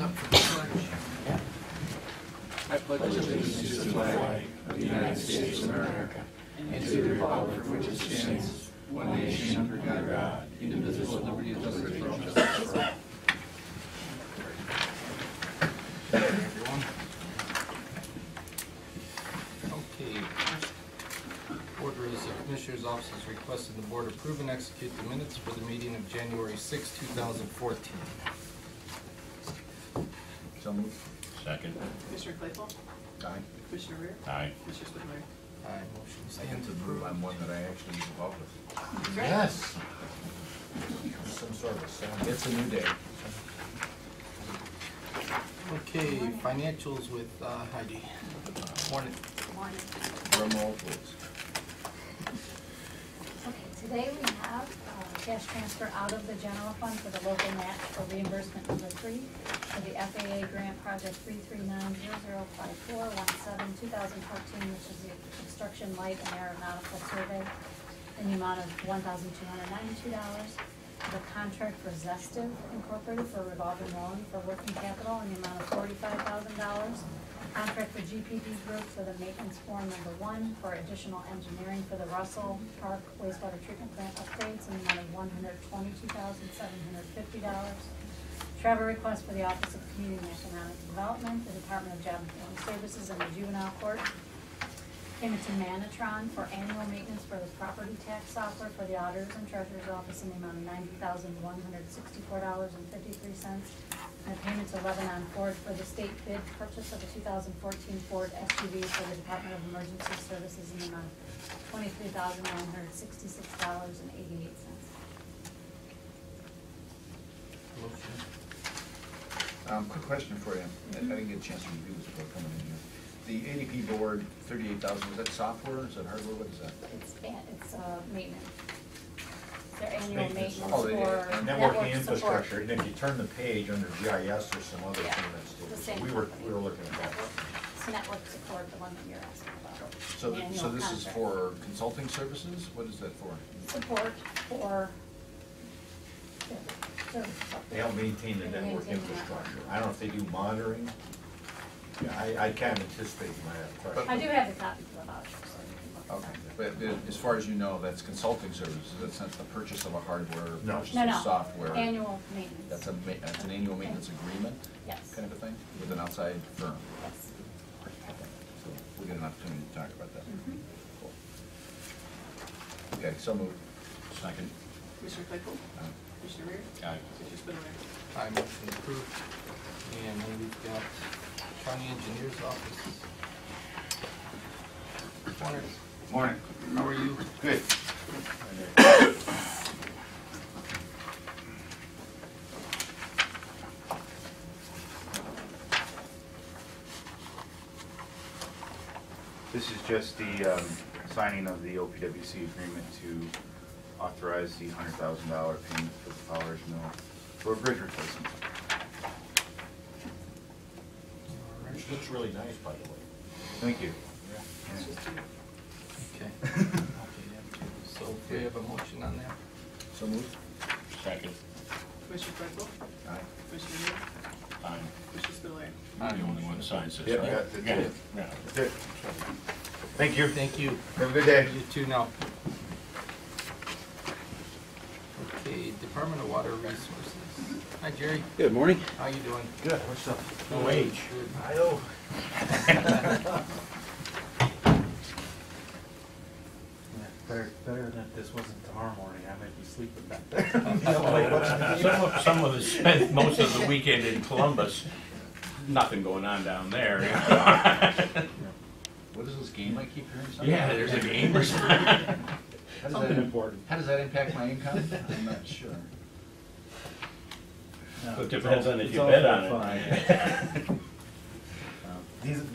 Up for the pledge. I pledge allegiance to the flag of the United States of America and to the republic for which it stands, one nation under God, indivisible, with liberty and justice for all. Okay. Order is the Commissioner's Office is requesting the Board approve and execute the minutes for the meeting of January 6, 2014. So moved. Second. Commissioner Claypool? Aye. Commissioner Rea? Aye. Commissioner Spudler? Aye, motion I stands get to move approved. on one that I actually was involved with. Great. Yes. Some service. It's a new day. Okay, financials with Heidi. Morning. Roll call, please. Okay, today we have cash transfer out of the general fund for the local match for reimbursement number 3 for the FAA grant project 339-005417-2014, which is the construction light and aeronautical survey in the amount of $1,292. The contract for Zestive Incorporated for revolving loan for working capital in the amount of $45,000. Contract for GPD Group for the maintenance form number 1 for additional engineering for the Russell Park wastewater treatment plant upgrades in the amount of $122,750. Travel request for the Office of Community and Economic Development, the Department of Job and Family Services, and the Juvenile Court. Payment to Manatron for annual maintenance for the property tax software for the Auditors and Treasurer's Office in the amount of $90,164.53. And a payment to Lebanon Ford for the state bid purchase of a 2014 Ford SUV for the Department of Emergency Services in the amount of $23,966.88. Motion. Quick question for you. I didn't get a chance to review this before coming in here. The ADP board, 38,000, is that software? Is that hardware? What is that? It's maintenance. Their annual maintenance Oh, for Networking network infrastructure, support. and if you turn the page under GIS, there's some other Yeah, payments too. the So same we were company. looking at that. It's network support, the one that you're asking about. So, The so annual this is contract. for consulting services? What is that for? Support for. They help maintain the network infrastructure. I don't know if they do monitoring. Yeah, I kind of anticipate you might have a question. I do have the copy of the voucher, so you can look. Okay, but as far as you know, that's consulting services. That's not the purchase of a hardware, No. purchase No, of no. software. Annual maintenance. That's an annual maintenance agreement? Yes. Kind of a thing, with an outside firm? Yes. Okay, so we'll get an opportunity to talk about that. Mhm. Cool. Okay, so moved. Second. Commissioner Claypool? Commissioner Rea? Aye. Commissioner Spudler? Aye, motion approved. And then we've got County Engineer's Office. Morning. Morning. How are you? Good. This is just the signing of the OPWC agreement to authorize the $100,000 payment for the Fowler's Mill for a bridge replacement. Which looks really nice, by the way. Thank you. It's just you. Okay. So we have a motion on that. So moved. Second. Commissioner Claypool? Aye. Commissioner Rea? Aye. Commissioner Spudler? I'm the only one that signs this, Yeah, right? yeah, that's Yeah. it. Yeah. That's it. Thank you. Thank you. Have a good day. You too now. Okay, Department of Water Resources. Hi, Jerry. Good morning. How you doing? Good, what's up? No age. I know. Better that this wasn't tomorrow morning. I might be sleeping back there. Some of us spent most of the weekend in Columbus. Nothing going on down there. What is this game I keep hearing? Something? Yeah, there's a game or something. How does Something that, important. how does that impact my income? I'm not sure. It depends on if It's you all bet for on fun. it.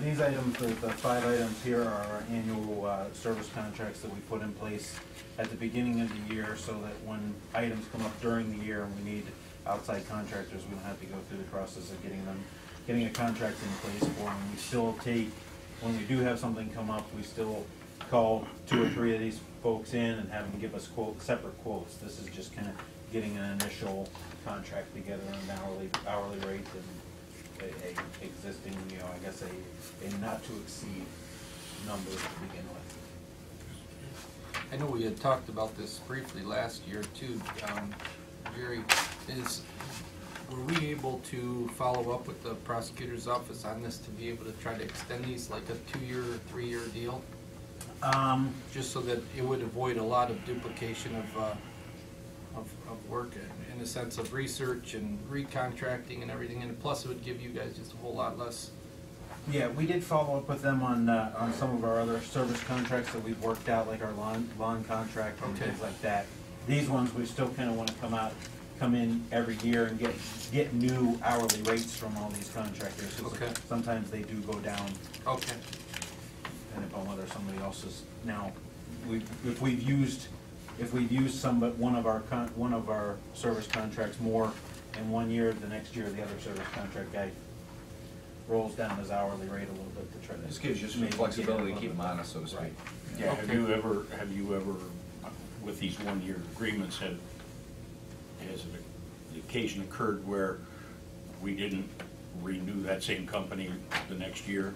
These items, the 5 items here are our annual service contracts that we put in place at the beginning of the year so that when items come up during the year and we need outside contractors, we don't have to go through the process of getting a contract in place for them. We still take, when we do have something come up, we still call 2 or 3 of these folks in and have them give us separate quotes. This is just kind of getting an initial contract together on an hourly rate and a existing, I guess a not to exceed number to begin with. I know we had talked about this briefly last year too. Jerry, were we able to follow up with the prosecutor's office on this to be able to try to extend these like a 2-year or 3-year deal? Just so that it would avoid a lot of duplication of work in the sense of research and recontracting and everything, and plus it would give you guys just a whole lot less. Yeah, we did follow up with them on some of our other service contracts that we've worked out, like our lawn contract and Okay. things like that. These ones, we still kind of want to come in every year and get new hourly rates from all these contractors. 'Cause Okay. sometimes they do go down, Okay. depending upon whether somebody else is, now, if we've used one of our service contracts more in 1 year, the next year, the other service contract guy rolls down his hourly rate a little bit to try to. This gives you some maybe get flexibility it to keep them honest, so to speak. Right. Yeah, have you ever, with these 1-year agreements, has the occasion occurred where we didn't renew that same company the next year?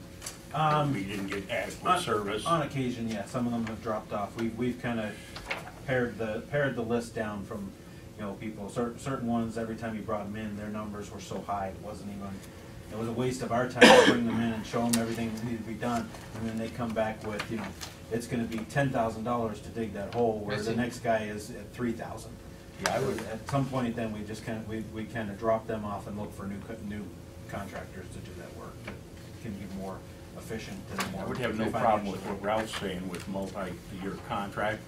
We didn't get adequate service? On occasion, yeah, some of them have dropped off. We've kind of pared the list down from, people, certain ones, every time you brought them in, their numbers were so high, it was a waste of our time to bring them in and show them everything that needed to be done, and then they come back with, it's gonna be $10,000 to dig that hole, where the next guy is at $3,000. Yeah, I would, At some point then, we just we kind of drop them off and look for new contractors to do that work that can be more efficient and more. I would have no problem with what Ralph's saying with multi-year contract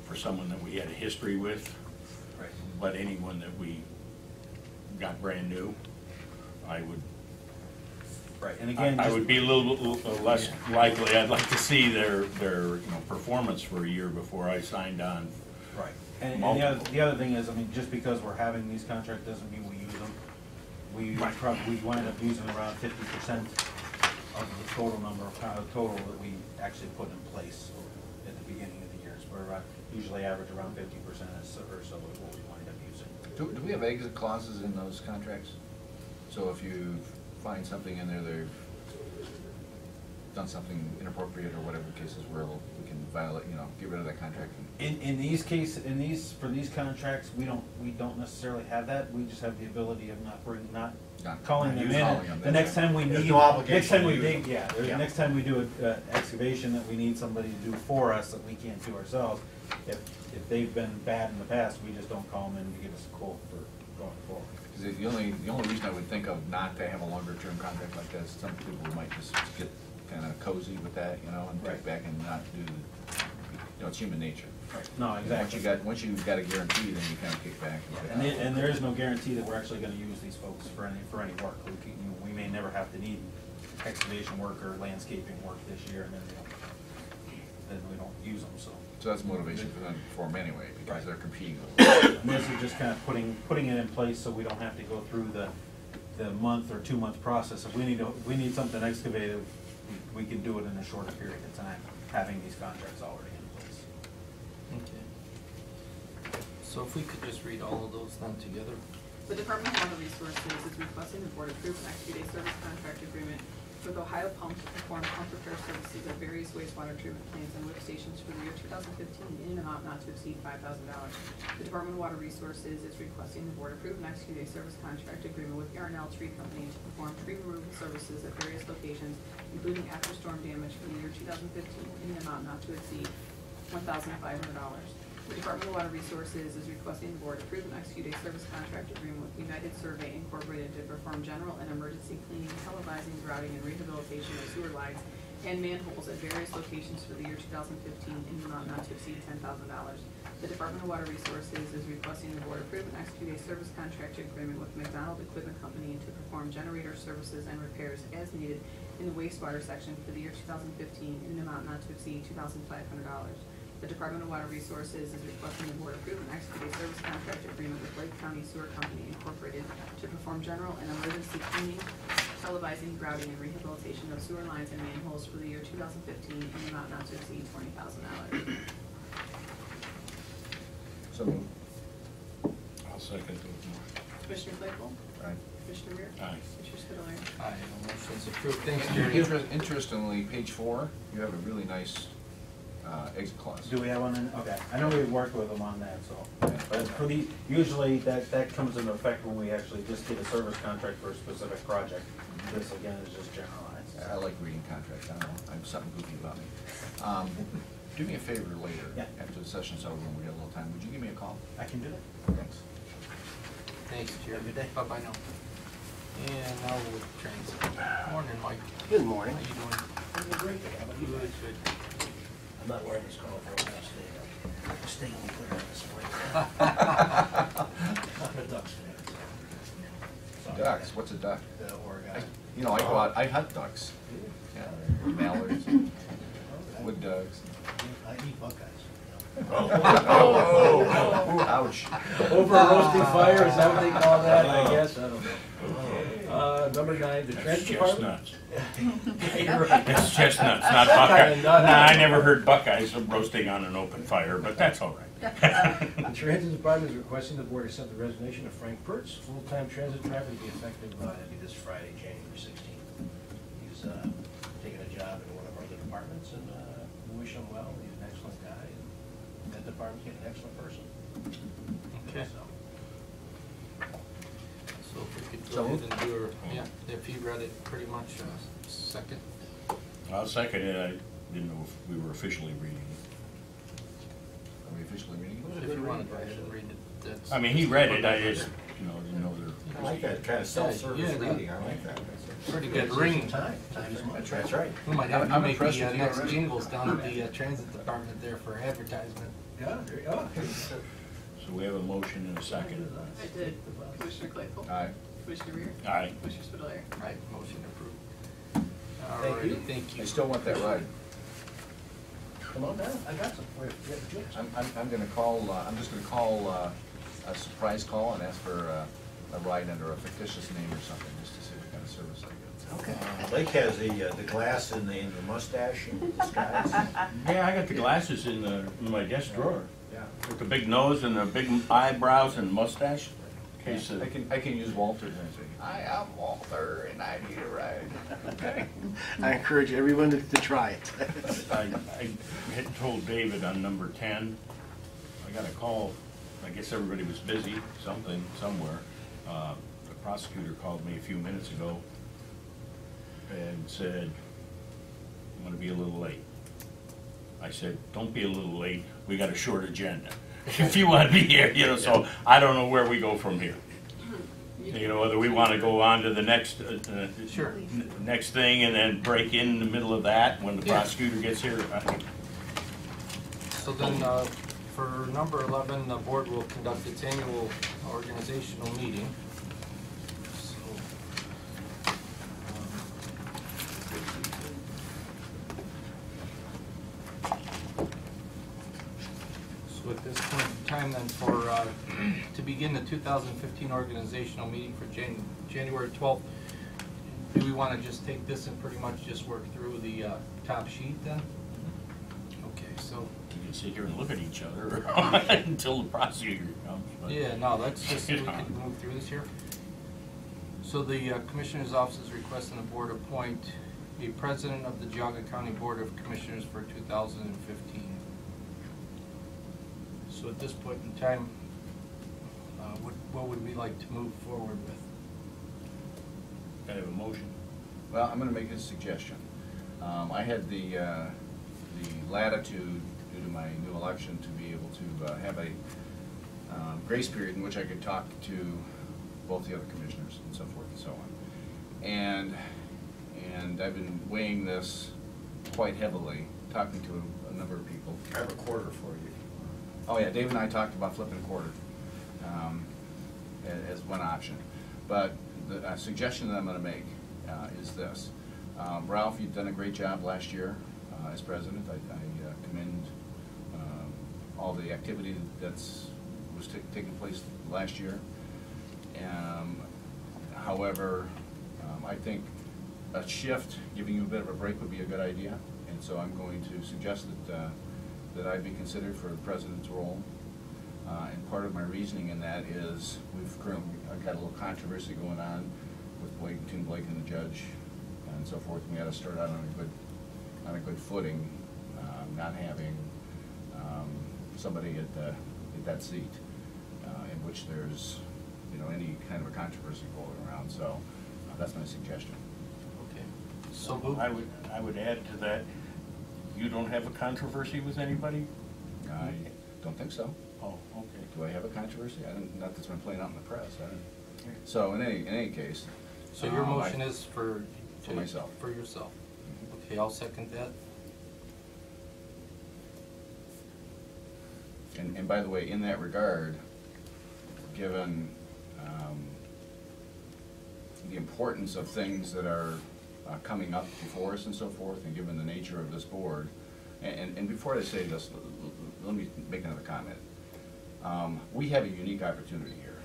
for someone that we had a history with. Right. But anyone that we got brand new, I would, Right, and again, I would be a little less likely. I'd like to see their performance for a year before I signed on. right, and Multiple. the other thing is, just because we're having these contracts doesn't mean we use them. We wind up using around 50% of the total number of total that we actually put in place at the beginning of the years. We're usually average around 50% or so is what we wind up using. Do we have exit clauses in those contracts? So if you find something in there, they've done something inappropriate or whatever the case is, where we can violate, get rid of that contract. In these cases, for these contracts, we don't necessarily have that. We just have the ability of not calling them in. The next time we There's need, no obligation next time to we use dig, them. next time we do an excavation that we need somebody to do for us that we can't do ourselves, if they've been bad in the past, we just don't call them in to give us a quote for going forward. Because the only reason I would think of not to have a longer term contract like this, some people might just get kind of cozy with that, and Right. kick back and not do, it's human nature. No, exactly. Once you've got a guarantee, then you kind of kick back. And there is no guarantee that we're actually gonna use these folks for any work. We may never have to need excavation work or landscaping work this year, and then we don't use them, so. So that's motivation for them anyway, because they're competing. And this is just kind of putting it in place so we don't have to go through the month or 2-month process. If we need something excavated, we can do it in a shorter period of time, having these contracts already in place. Okay. So if we could just read all of those then together. The Department of Water Resources is requesting the board approve an execute a service contract agreement with Ohio Pump to perform pump repair services at various wastewater treatment plants and lift stations for the year 2015 in an amount not to exceed $5,000. The Department of Water Resources is requesting the board approve and execute a service contract agreement with Yarnell Tree Company to perform tree removal services at various locations, including after storm damage for the year 2015 in an amount not to exceed $1,500. The Department of Water Resources is requesting the board approve and execute a service contract agreement with United Survey Incorporated to perform general and emergency cleaning, televising, grouting, and rehabilitation of sewer lines and manholes at various locations for the year 2015 in an amount not to exceed $10,000. The Department of Water Resources is requesting the board approve and execute a service contract agreement with McDonald Equipment Company to perform generator services and repairs as needed in the wastewater section for the year 2015 in an amount not to exceed $2,500. The Department of Water Resources is requesting the board approve and execute a service contract agreement with Lake County Sewer Company Incorporated to perform general and emergency cleaning, televising, grouting, and rehabilitation of sewer lines and manholes for the year 2015 in an amount not to exceed $20,000. So moved. I'll second those. Commissioner Claypool? Aye. Commissioner Rea? Aye. Commissioner Spudler? It's approved. Thanks, Jerry. Interestingly, page 4, you have a really nice exit clause. Do we have one in, okay, I know we worked with them on that, so, but for the, usually that comes into effect when we actually just get a service contract for a specific project. This again is just generalized. I like reading contracts, I don't know, I'm something goofy about me. Do me a favor later, Yeah. after the session's over, when we get a little time, would you give me a call? I can do that. Thanks. Thanks, Jerry. Have a good day. Bye-bye now. And now we'll transit. Morning, Mike. Good morning. How you doing? I'm doing great. How about you? Good, good. I'm not wearing this collar for a while, stay clear on this one. I'm a Ducks fan. Sorry. Ducks, what's a duck? Oregon. You know, I hunt ducks. Yeah, mallards, wood ducks. I eat Buckeyes. Oh, ouch. Over a roasting fire, is that what they call that? I guess, I don't know. Number 9, the That's transit department. chestnuts. You're right. That's chestnuts, not Kinda Buckeyes. Nah, nutty. I never heard Buckeyes roasting on an open fire, but that's all right. The transit department is requesting the board accept the resignation of Frank Pertz, full-time transit driver, to be effective this Friday, January 16th. He's taking a job in one of our other departments, and we wish him well. He's an excellent guy, and that department's getting an excellent person. Okay. So, So if we could So go ahead moved. and do her, yeah, if he read it pretty much, second. I'll second it, I didn't know if we were officially reading it. Are we officially reading it? If you want to go ahead and read it, that's. I mean, he read it, I just, didn't know there. I like that kind of self-service Yeah, yeah. reading, I like that. Pretty good ring. Time is money. That's right. We might have you I'm make impressed the with you next already. jingles down at the transit department there for advertisement. Yeah, there you go. So we have a motion and a second. I did. Commissioner Claypool? Aye. Commissioner Rea? Aye. Commissioner Spudler? Right, motion approved. Thank Alrighty, you. thank you. I still want that ride. Come on down, I got some for you. Yeah, the jokes. I'm gonna call, I'm just gonna call a surprise call and ask for a ride under a fictitious name or something, just to see what kind of service I get. Okay. Blake has the glass in the mustache and disguise. Yeah, I got the glasses in my desk drawer, Yeah. with the big nose and the big eyebrows and mustache. In case I can use Walter and say, I am Walter and I need a ride. I encourage everyone to try it. I had told David on number 10, I got a call, I guess everybody was busy, somewhere. The prosecutor called me a few minutes ago and said, I'm gonna be a little late. I said, don't be a little late, we got a short agenda. If you wanna be here, so I don't know where we go from here. Whether we wanna go on to the next, Sure. next thing and then break in the middle of that when the Yeah. prosecutor gets here. So then, for number 11, the board will conduct its annual organizational meeting. So, So at this point in time then to begin the 2015 organizational meeting for January 12th, do we want to just take this and pretty much just work through the top sheet then? Okay, so. We can sit here and look at each other until the prosecutor comes. But Yeah, no, let's just, we Yeah. can move through this here. So the Commissioner's Office is requesting the board appoint a president of the Geauga County Board of Commissioners for 2015. So at this point in time, what would we like to move forward with? I have a motion. Well, I'm gonna make a suggestion. I had the latitude, due to my new election, to be able to have a grace period in which I could talk to both the other commissioners and so forth and so on. And I've been weighing this quite heavily, talking to a number of people. I have a quarter for you. Oh yeah, Dave and I talked about flipping a quarter as one option. But the suggestion that I'm gonna make is this. Ralph, you've done a great job last year as president. I commend all the activity was taking place last year. However, I think a shift, giving you a bit of a break would be a good idea. And so I'm going to suggest that I be considered for the president's role. And part of my reasoning in that is I've got a little controversy going on with between Blake and the judge and and so forth, we had to start out on a good footing, not having somebody at that seat in which there's, you know, any kind of a controversy going around. So that's my suggestion. Okay. So I would add to that, you don't have a controversy with anybody? I don't think so. Oh, okay. Do I have a controversy? I don't, not that's been playing out in the press. I don't. So in any case. So your motion is for myself. For yourself. Okay, I'll second that. And by the way, in that regard, given the importance of things that are coming up before us and so forth, and given the nature of this board, and before I say this, let me make another comment. We have a unique opportunity here.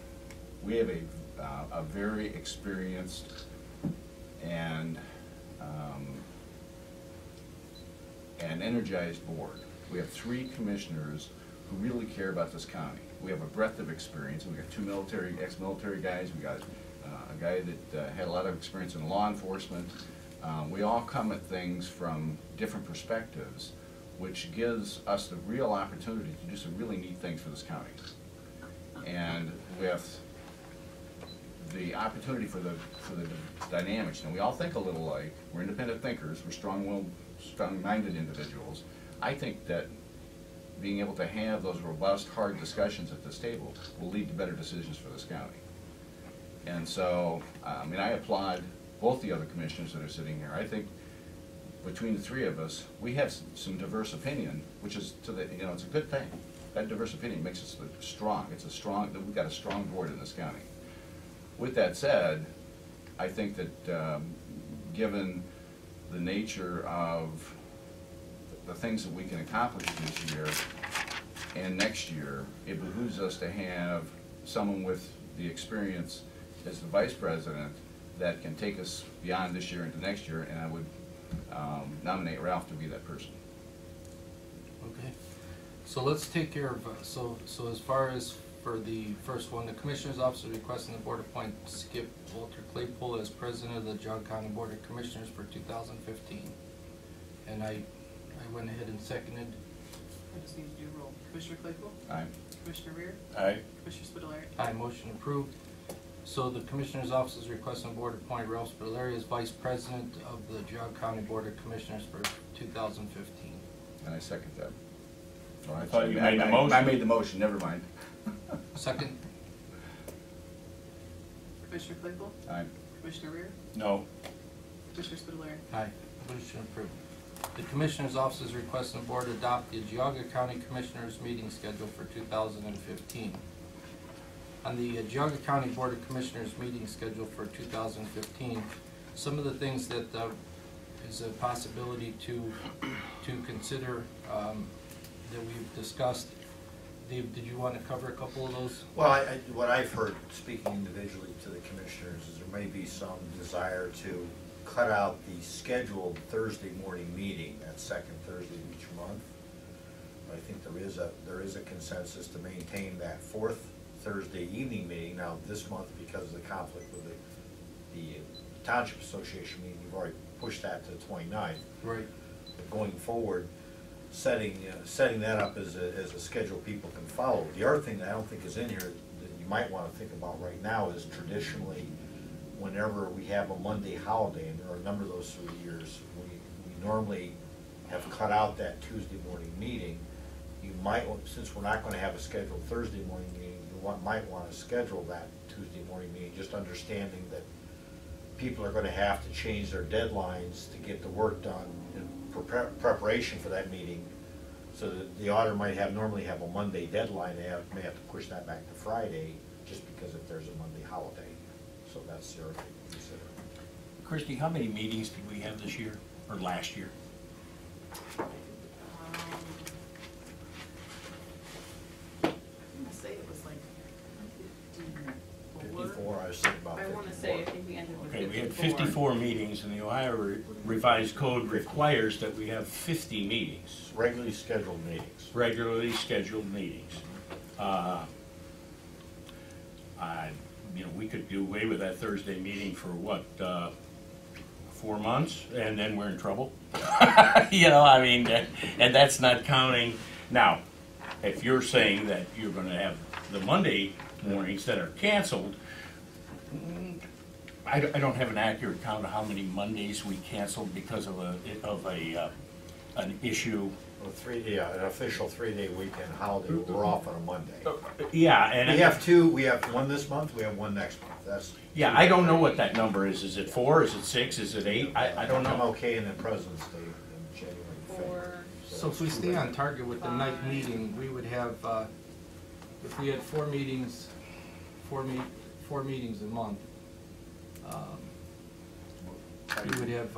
We have a very experienced and energized board. We have 3 commissioners who really care about this county. We have a breadth of experience. We got 2 ex-military guys. We got a guy that had a lot of experience in law enforcement. We all come at things from different perspectives, which gives us the real opportunity to do some really neat things for this county. And with the opportunity for the dynamics, and we all think a little alike. We're independent thinkers. We're strong-willed, strong-minded individuals. I think that being able to have those robust, hard discussions at this table will lead to better decisions for this county. And so, I mean, I applaud both the other commissioners that are sitting here. I think between the 3 of us, we have some diverse opinion, which is, you know, it's a good thing. That diverse opinion makes us strong. We've got a strong board in this county. With that said, I think that given the nature of the things that we can accomplish this year and next year, it behooves us to have someone with the experience as the vice president that can take us beyond this year into next year, and I would nominate Ralph to be that person. Okay. So let's take care of, so as far as for the first one, the Commissioner's Office is requesting the Board appoint Skip Walter Claypool as President of the Geauga County Board of Commissioners for 2015. And I went ahead and seconded. I just need to do a roll. Commissioner Claypool? Aye. Commissioner Rear? Aye. Commissioner Spudler? Aye, motion approved. So the Commissioner's Office is requesting the Board appoint Ralph Spudler as Vice President of the Geauga County Board of Commissioners for 2015. And I second that. Oh, I thought you made the motion. I made the motion, never mind. Second? Commissioner Claypool? Aye. Commissioner Rear? No. Commissioner Spudler? Aye, motion approved. The Commissioner's Office is requesting the Board adopt the Geauga County Commissioners meeting schedule for 2015. On the Geauga County Board of Commissioners meeting schedule for 2015, some of the things that is a possibility to consider that we've discussed. Dave, did you want to cover a couple of those? Well, what I've heard, speaking individually to the commissioners, is there may be some desire to cut out the scheduled Thursday morning meeting, that second Thursday of each month. But I think there is a consensus to maintain that 4th Thursday evening meeting. Now, this month, because of the conflict with the Township Association meeting, we've already pushed that to the 29th. Right. But going forward, setting that up as a schedule people can follow. The other thing that I don't think is in here that you might want to think about right now is traditionally, whenever we have a Monday holiday, and there are a number of those through the years, we normally have cut out that Tuesday morning meeting. You might, since we're not going to have a scheduled Thursday morning meeting, you might want to schedule that Tuesday morning meeting, just understanding that people are going to have to change their deadlines to get the work done in preparation for that meeting. So that the auditor might normally have a Monday deadline, they may have to push that back to Friday, just because if there's a Monday holiday. So that's the other thing to consider. Christie, how many meetings did we have this year, or last year? I'm gonna say it was like 54. I was thinking about I 54. wanna say, I think we ended with 54. Okay, we had 54 meetings, and the Ohio Revised Code requires that we have 50 meetings. Regularly scheduled meetings. Regularly scheduled meetings. You know, we could do away with that Thursday meeting for what, 4 months, and then we're in trouble. You know, I mean, and that's not counting. Now, if you're saying that you're gonna have the Monday mornings that are canceled, I don't have an accurate count of how many Mondays we canceled because of an issue. Well, an official 3-day weekend holiday, we're off on a Monday. Yeah, and We have one this month, we have one next month, that's. yeah, I don't know what that number is. Is it 4? Is it 6? Is it 8? I don't I'm know. okay in the President's Day in January and February. 4. So if we stay on target with the night meeting, we would have, if we had 4 meetings, 4 meetings a month, we would have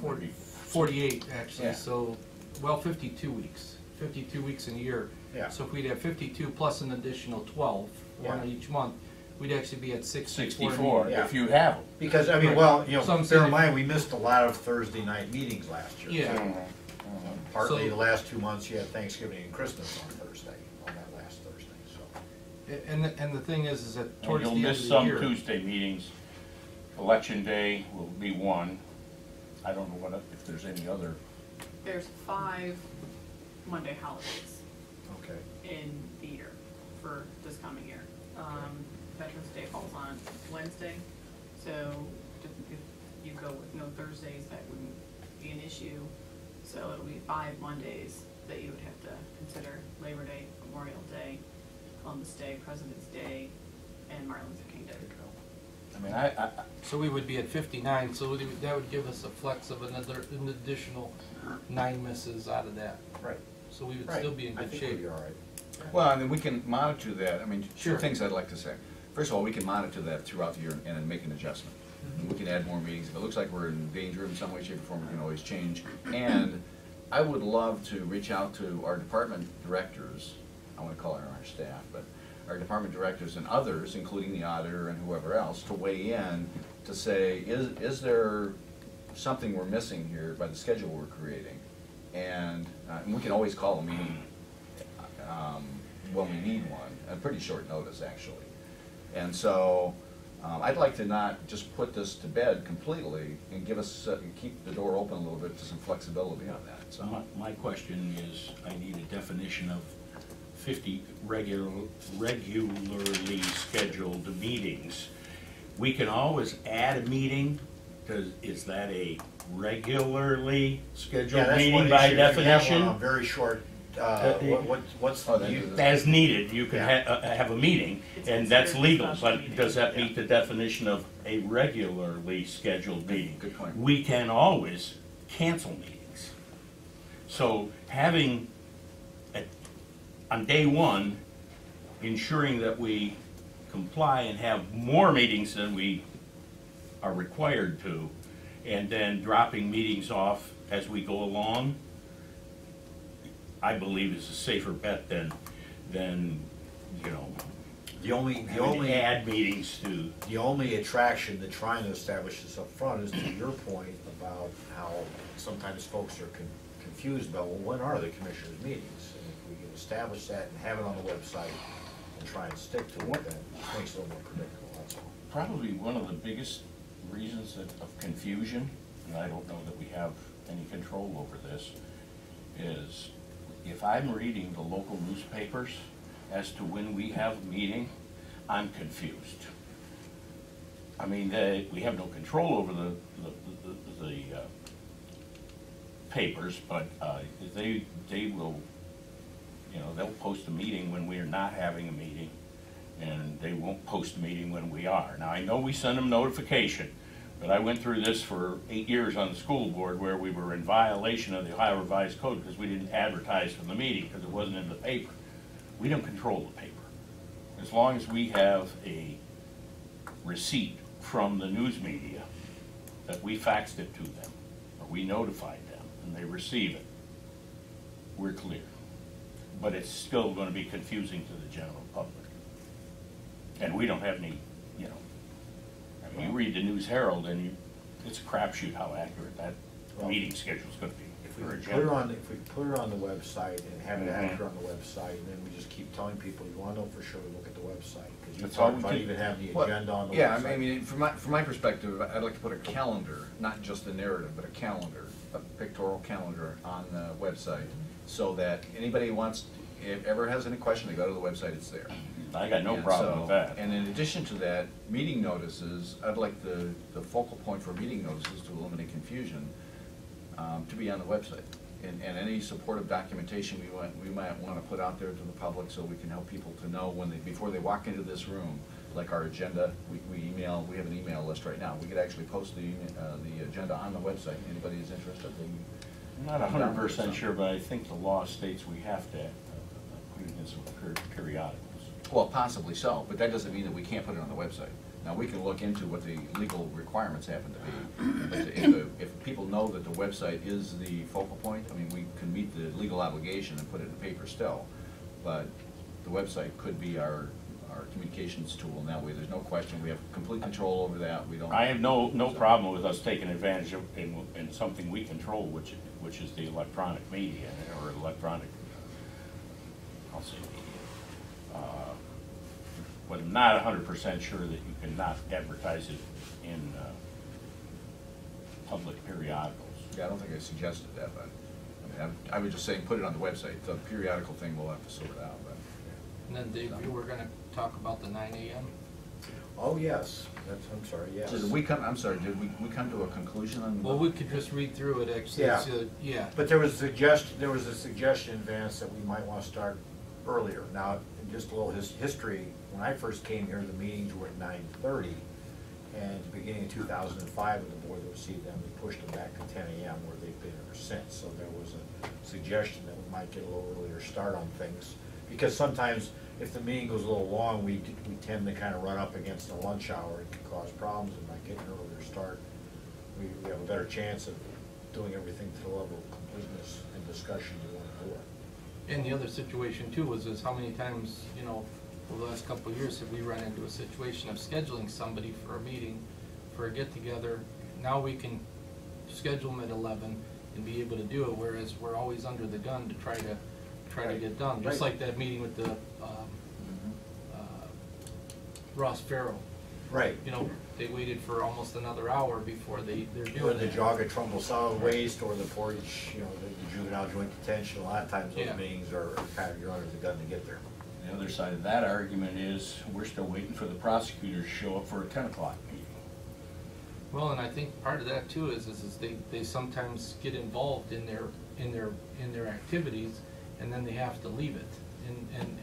48 actually, Yeah. so, well, 52 weeks. 52 weeks in a year. Yeah. So if we'd have 52 plus an additional 12, one Yeah. each month, we'd actually be at 64. 64, Yeah. if you have them. Because, I mean, Right. well, So I'm bear saying in mind, we missed a lot of Thursday night meetings last year. Yeah. too. Partly So- the last 2 months, you had Thanksgiving and Christmas on Thursday, on that last Thursday, so. And the thing is that And towards the you'll end of miss the some year. Tuesday meetings. Election day will be one. I don't know if there's any other. There's 5 Monday holidays Okay. in the year for this coming year. Veterans Day falls on Wednesday, so if you go with no Thursdays, that wouldn't be an issue. So it'll be 5 Mondays that you would have to consider: Labor Day, Memorial Day, Columbus Day, President's Day, and Martin Luther King Day. I mean, So we would be at 59, so that would give us a flex of an additional 9 misses out of that. Right. So we would Right. still be in I good think we'll shape. be all right. Well, I mean, we can monitor that. I mean, Sure. two things I'd like to say. First of all, we can monitor that throughout the year and then make an adjustment. And we can add more meetings. If it looks like we're in danger in some way, shape, or form, we can always change. And I would love to reach out to our department directors, I want to call it our staff, but our department directors and others, including the auditor and whoever else, to weigh in to say, is there something we're missing here by the schedule we're creating? And we can always call a meeting when we need one, at pretty short notice, actually. And so I'd like to not just put this to bed completely and give us, keep the door open a little bit to some flexibility on that. So my question is, I need a definition of 50 regularly scheduled meetings. We can always add a meeting. Is that a regularly scheduled Yeah, that's meeting one by issue. If you have definition? one on very short, what's Oh, the, that- As needed, you can Yeah. have a meeting, It's and that's considered legal, a special but meeting. does that meet the definition of a regularly scheduled meeting? Good point. We can always cancel meetings. So having, on day one, ensuring that we comply and have more meetings than we are required to, and then dropping meetings off as we go along, I believe is a safer bet than you know, the only having to add meetings to. The only attraction to trying to establish this up front is to your point about how sometimes folks are confused about, well, when are the commissioners' meetings? And if we can establish that and have it on the website and try and stick to it, then it makes it a little more predictable, that's all. Probably one of the biggest reasons of confusion, and I don't know that we have any control over this, is if I'm reading the local newspapers as to when we have a meeting, I'm confused. I mean, we have no control over the papers, but they will, you know, they'll post a meeting when we are not having a meeting, and they won't post a meeting when we are. Now, I know we send them notification, but I went through this for 8 years on the school board where we were in violation of the Ohio Revised Code because we didn't advertise for the meeting because it wasn't in the paper. We don't control the paper. As long as we have a receipt from the news media that we faxed it to them, or we notified them, and they receive it, we're clear. But it's still going to be confusing to the general public. And we don't have any, you know, I mean, you read the News Herald and it's a crapshoot how accurate that meeting schedule is going to be. if we Or put it agenda. on, if we put it on the website and have it Mhm. anchored on the website, and then we just keep telling people, you wanna know for sure, look at the website. Cause you That's all talked we about can- even having the Well, agenda on the website. Yeah, I mean, from my perspective, I'd like to put a calendar, not just a narrative, but a calendar, a pictorial calendar on the website, so that anybody who wants, if ever has any question, they go to the website, it's there. I got no And problem so- with that. And in addition to that, meeting notices, I'd like the focal point for meeting notices to eliminate confusion, to be on the website. And any supportive documentation we might want to put out there to the public so we can help people to know when they, before they walk into this room, like our agenda, we have an email list right now. We could actually post the agenda on the website. Anybody who's interested, they can. I'm not 100% sure, but I think the law states we have to put it in some periodicals. Well, possibly so, but that doesn't mean that we can't put it on the website. Now, we can look into what the legal requirements happen to be, but if people know that the website is the focal point, I mean, we can meet the legal obligation and put it in paper still, but the website could be our communications tool, and that way, there's no question, we have complete control over that, we don't. I have no problem with us taking advantage of in something we control, which is the electronic media or electronic, I'll say media. But I'm not 100% sure that you cannot advertise it in public periodicals. Yeah, I don't think I suggested that, but, I mean, I was just saying, put it on the website, the periodical thing, we'll have to sort it out, but. And then Dave, you were gonna talk about the 9 AM? Oh, yes, that's, I'm sorry, yes. So did we come, I'm sorry, did we come to a conclusion on? Well, we could just read through it, actually. Yeah. So, yeah. But there was a suggestion, Vance, that we might want to start earlier. Now, just a little history, when I first came here, the meetings were at 9:30, and at the beginning of 2005, when the board received them, we pushed them back to 10 a.m., where they've been ever since. So there was a suggestion that we might get a little earlier start on things, because sometimes if the meeting goes a little long, we tend to kind of run up against the lunch hour. It can cause problems, and by getting an earlier start, we have a better chance of doing everything to the level of completeness and discussion we want to do it. And the other situation too is how many times, over the last couple of years have we run into a situation of scheduling somebody for a meeting, for a get-together. Now we can schedule them at 11 and be able to do it, whereas we're always under the gun to try to Right. get done. Just Right. like that meeting with the Ross Farrell. Right. They waited for almost another hour before they're Or doing the that. Geauga Trumbull Solid Waste, or the Portage, the juvenile joint detention. A lot of times Yeah. those meetings are kind of, you're under the gun to get there. The other side of that argument is we're still waiting for the prosecutors to show up for a 10 o'clock meeting. Well, and I think part of that too is they sometimes get involved in their activities, and then they have to leave it.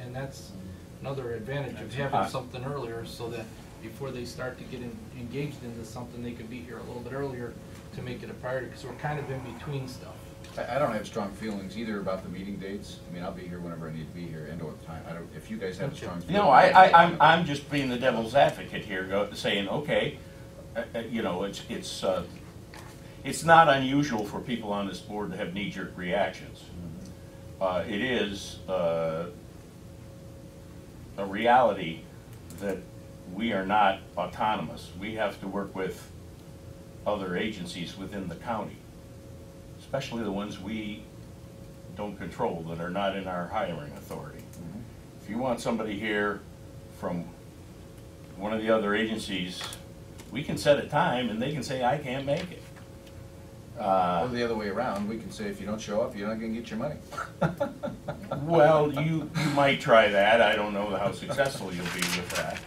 And that's another advantage of having something earlier, so that before they start to get engaged into something, they can be here a little bit earlier to make it a priority, because we're kind of in between stuff. I don't have strong feelings either about the meeting dates. I mean, I'll be here whenever I need to be here and or the time. If you guys have a strong feeling. No, I'm just being the devil's advocate here, saying, okay, it's not unusual for people on this board to have knee-jerk reactions. It is a reality that we are not autonomous. We have to work with other agencies within the county, especially the ones we don't control, that are not in our hiring authority. If you want somebody here from one of the other agencies, we can set a time and they can say, I can't make it. Or the other way around, we can say, if you don't show up, you're not gonna get your money. Well, you might try that. I don't know how successful you'll be with that.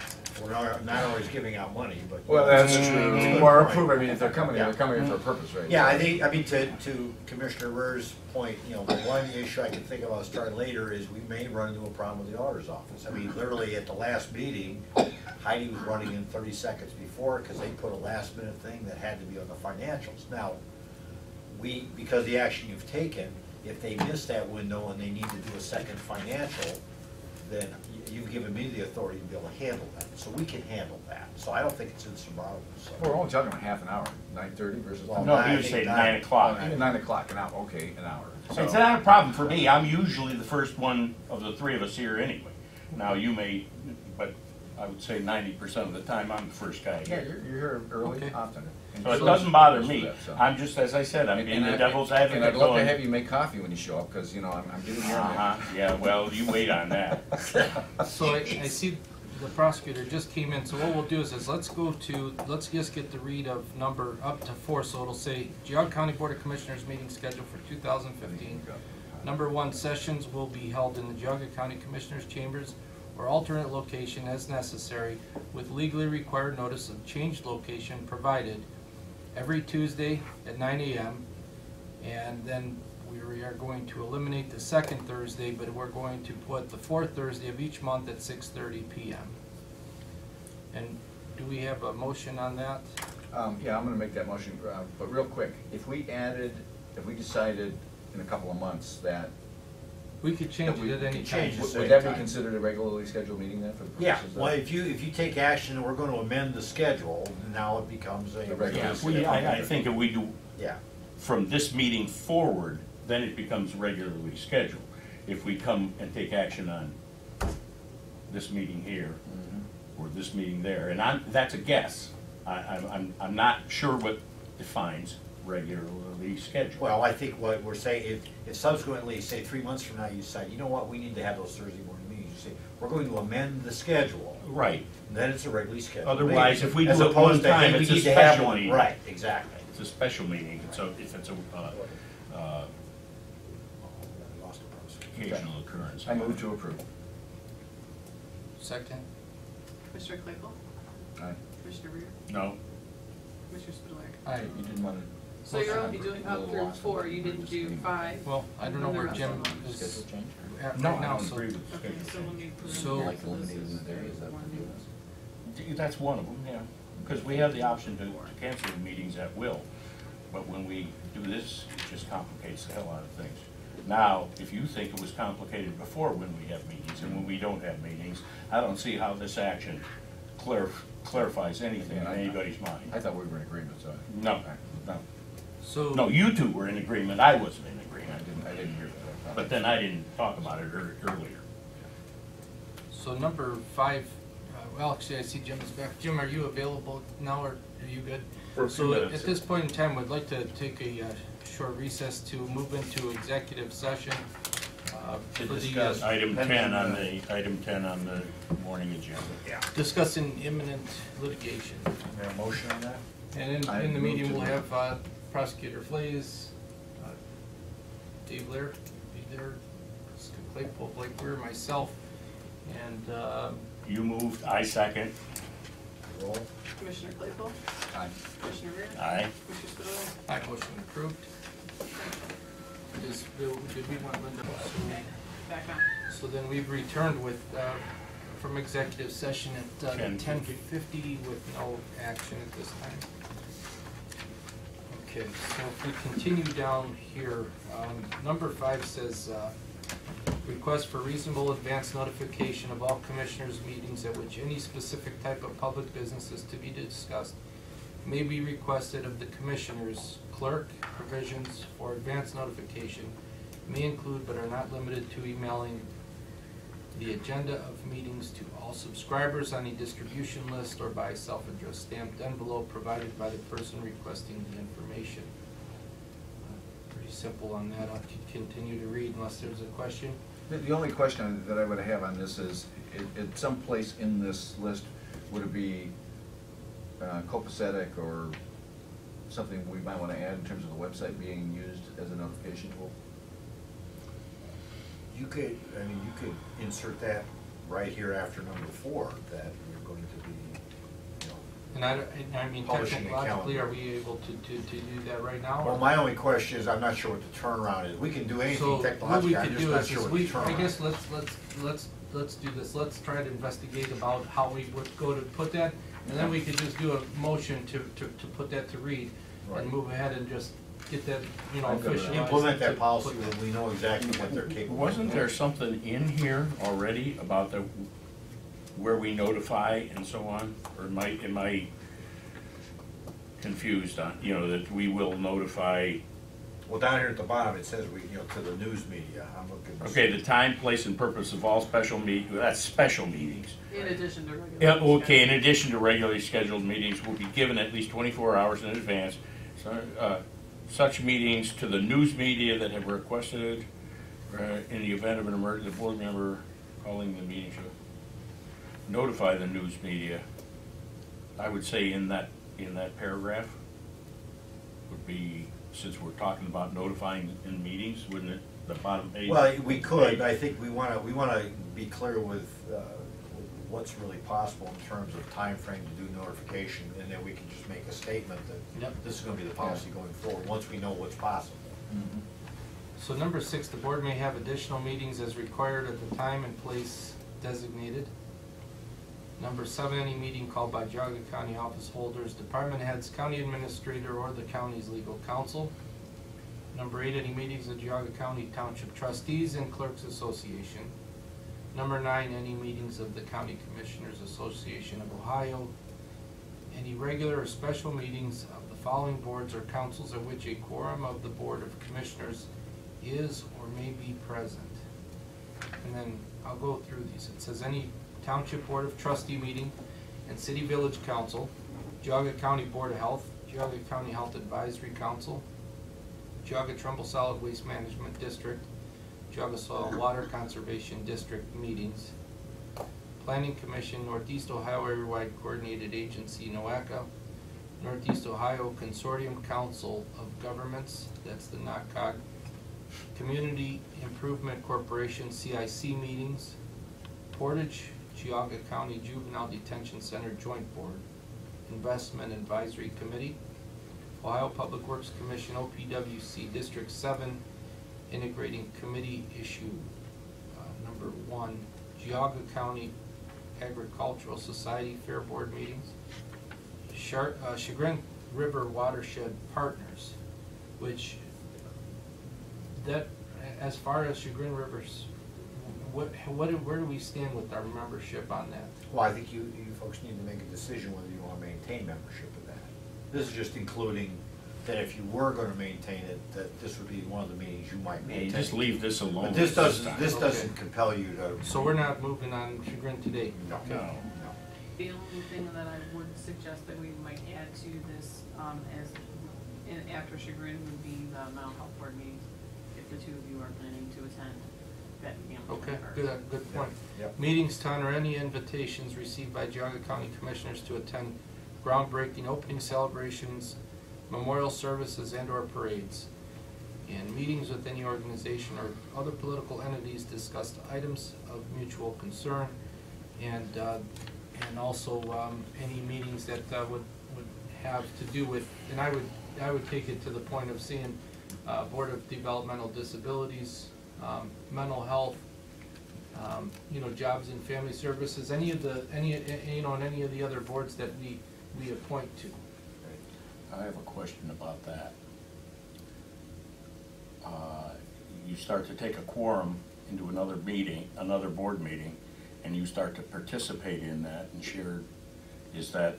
We're not always giving out money, but. Well, that's It's a true. good Or point. approve, I mean, if they're coming here, Yeah. they're coming here for a purpose, right? Yeah, I mean, to Commissioner Rur's point, the one issue I can think of I'll start later is we may run into a problem with the auditor's office. I mean, literally at the last meeting, Heidi was running in 30 seconds before, because they put a last minute thing that had to be on the financials. Now, because the action you've taken, if they miss that window and they need to do a second financial, then you've given me the authority to be able to handle that. So we can handle that. So I don't think it's insurmountable. So. We're only talking about half an hour, 9:30 versus. Well, No, I he was think saying not. 9 o'clock. 9 o'clock, an hour, okay, an hour. So- It's not a problem for me. I'm usually the first one of the three of us here anyway. Now, you may, but I would say 90% of the time, I'm the first guy Yeah, here. you're here early, Okay. often. So it doesn't bother me. So- I'm just, as I said, I'm being And the I- devil's And advocate I'd love to going. have you make coffee when you show up, because, I'm getting there. Yeah, well, you wait on that. So I see the prosecutor just came in, so what we'll do is let's just get the read of number up to 4, so it'll say Geauga County Board of Commissioners meeting scheduled for 2015. Number 1, sessions will be held in the Geauga County Commissioners Chambers or alternate location as necessary, with legally required notice of changed location provided every Tuesday at 9 a.m. And then we are going to eliminate the second Thursday, but we're going to put the fourth Thursday of each month at 6:30 p.m. And do we have a motion on that? Yeah, I'm gonna make that motion, but real quick, if we decided in a couple of months that. We could change that we it at any could time. change it. Would that be considered a regularly scheduled meeting then for the Yeah, purposes of? well, if you take action and we're gonna amend the schedule, now it becomes a. The regular Yeah, schedule. I think if we do, Yeah, from this meeting forward, then it becomes regularly scheduled. If we come and take action on this meeting here, or this meeting there, and that's a guess. I'm not sure what defines regularly scheduled. well, I think what we're saying, if subsequently, say 3 months from now, you decide, you know what, we need to have those Thursday morning meetings, you say, we're going to amend the schedule, Right, then it's a regularly scheduled. Otherwise, meeting. if we As do it opposed one to, hey, time, we it's a need to have special one. meeting. Right, exactly. it's a special meeting, so if it's a occasional occurrence. I move to approve. Second? Commissioner Claypool? Aye. Commissioner Rea? No, Commissioner Spudler? Aye. You didn't want to. So you're only doing up through 4, you didn't do 5? Well, I don't know where Jim is Schedule change? at no, right I now, don't so. agree with the Okay, schedule so change. when we put So- in Like this, eliminating the day, this is that what one. it is? That's one of them, yeah, because we have the option to cancel the meetings at will, but when we do this, it just complicates the hell out of things. Now, if you think it was complicated before when we have meetings and when we don't have meetings, I don't see how this action clarifies anything in anybody's mind. I thought we were in agreement, so. No, no, So. no, you two were in agreement, I wasn't in agreement, I didn't hear that. but then I didn't talk about it earlier. So number 5, well, actually, I see Jim is back. Jim, are you available now, or are you good? For a few So minutes. at this point in time, we'd like to take a short recess to move into executive session To for discuss the, item 10 on the morning agenda. Yeah. discussing imminent litigation. Is there a motion on that? And I in the move meeting, to- we'll have Prosecutor Flays, Dave Lair, be there, Claypool, Blake Weir, myself, and You moved, I second. Roll. Commissioner Claypool? Aye. Commissioner Rea? Aye. Commissioner Spudler? I motion approved. Did we want Linda? Back on. So then we've returned with, from executive session at 10:50. 10:50 with no action at this time. Okay, so if we continue down here, number 5 says, request for reasonable advance notification of all commissioners' meetings at which any specific type of public business is to be discussed may be requested of the commissioners. Clerk. Provisions for advance notification may include but are not limited to emailing the agenda of meetings to all subscribers on a distribution list or by self-addressed stamped envelope provided by the person requesting the information. Pretty simple on that. I'll continue to read unless there's a question. The only question that I would have on this is, at some place in this list, would it be copacetic or something we might want to add in terms of the website being used as a notification tool? You could insert that right here after number 4, that we're going to be, you know. And I mean, Publishing a technologically, are calendar. we able to do that right now? Well, my only question is, I'm not sure what the turnaround is. We can do anything So what we technologically, I'm could just do not is, sure what the we, turnaround I is. guess let's do this. Let's try to investigate about how we would go to put that, and then we could just do a motion to put that to read Right. and move ahead and just get that, I'm good with that. officialized. Implement to that policy put when that. we know exactly what they're capable of. Wasn't there something in here already about where we notify and so on? Or am I confused on, that we will notify Well, down here at the bottom, it says to the news media, I'm looking. Okay, the time, place, and purpose of all special that's special meetings. In addition to regular. Yeah, okay, in scheduled. addition to regularly scheduled meetings will be given at least 24 hours in advance. Such meetings to the news media that have requested in the event of an emergency, the board member calling the meeting should notify the news media. I would say in that paragraph would be, since we're talking about notifying in meetings, wouldn't it, the bottom page? Well, we could, but I think we wanna be clear with what's really possible in terms of time frame to do notification, and then we can just make a statement that Yep. this is gonna be the policy going forward, once we know what's possible. So number 6, the board may have additional meetings as required at the time and place designated. Number 7, any meeting called by Geauga County office holders, department heads, county administrator, or the county's legal counsel. Number 8, any meetings of Geauga County Township Trustees and Clerks Association. Number 9, any meetings of the County Commissioners Association of Ohio. Any regular or special meetings of the following boards or councils at which a quorum of the Board of Commissioners is or may be present. And then I'll go through these. It says any Township Board of Trustee meeting and City Village Council, Geauga County Board of Health, Geauga County Health Advisory Council, Geauga Trumbull Solid Waste Management District, Geauga Soil and Water Conservation District meetings, Planning Commission, Northeast Ohio Area-wide Coordinated Agency, NOACA, Northeast Ohio Consortium Council of Governments, that's the NOCCOG, Community Improvement Corporation, CIC meetings, Portage, Geauga County Juvenile Detention Center Joint Board, Investment Advisory Committee, Ohio Public Works Commission, OPWC District 7, Integrating Committee issue. Number 1, Geauga County Agricultural Society Fair Board meetings, Chagrin River Watershed Partners, which that, as far as Chagrin Rivers, where do we stand with our membership on that? Well, I think you folks need to make a decision whether you wanna maintain membership of that. This is just including that if you were gonna maintain it, that this would be one of the meetings you might Yeah, maintain. you just leave this alone. But this doesn't Okay. compel you to. So we're not moving on Chagrin today? No. No. The only thing that I would suggest that we might add to this, after Chagrin would be the mental health board meetings, if the two of you are planning to attend that meeting on the Okay, 21st. good point. Yep. Meetings to honor any invitations received by Geauga County Commissioners to attend groundbreaking opening celebrations, memorial services, and/or parades. And meetings with any organization or other political entities discussed items of mutual concern, and also any meetings that would have to do with, and I would take it to the point of seeing Board of Developmental Disabilities, mental health, Jobs and Family Services, any of the other boards that we appoint to. I have a question about that. You start to take a quorum into another meeting, another board meeting, and you start to participate in that and share, is that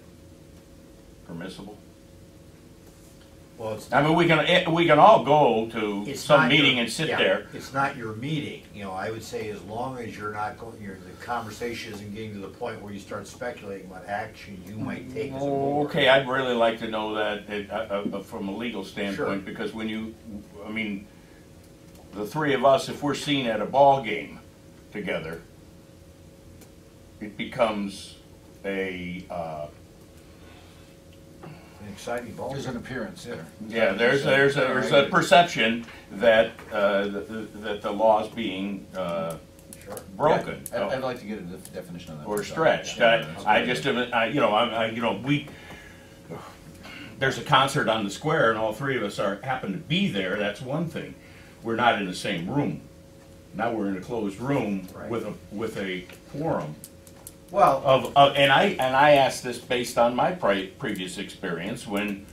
permissible? Well, it's. I mean, we can all go to It's some not meeting your- and sit yeah, there. It's not your meeting, I would say as long as you're not going, the conversation isn't getting to the point where you start speculating what action you might take as a board. Okay, I'd really like to know that from a legal standpoint, because the three of us, if we're seen at a ball game together, it becomes An exciting ball. There's an appearance there. yeah. There's a perception that that the law's being Sure. broken. Yeah, I'd like to get a definition on that. Or myself. stretched. Yeah, I just, there's a concert on the square and all three of us happen to be there, that's one thing. We're not in the same room. Now we're in a closed room Right. with a quorum Well, and I asked this based on my previous experience when,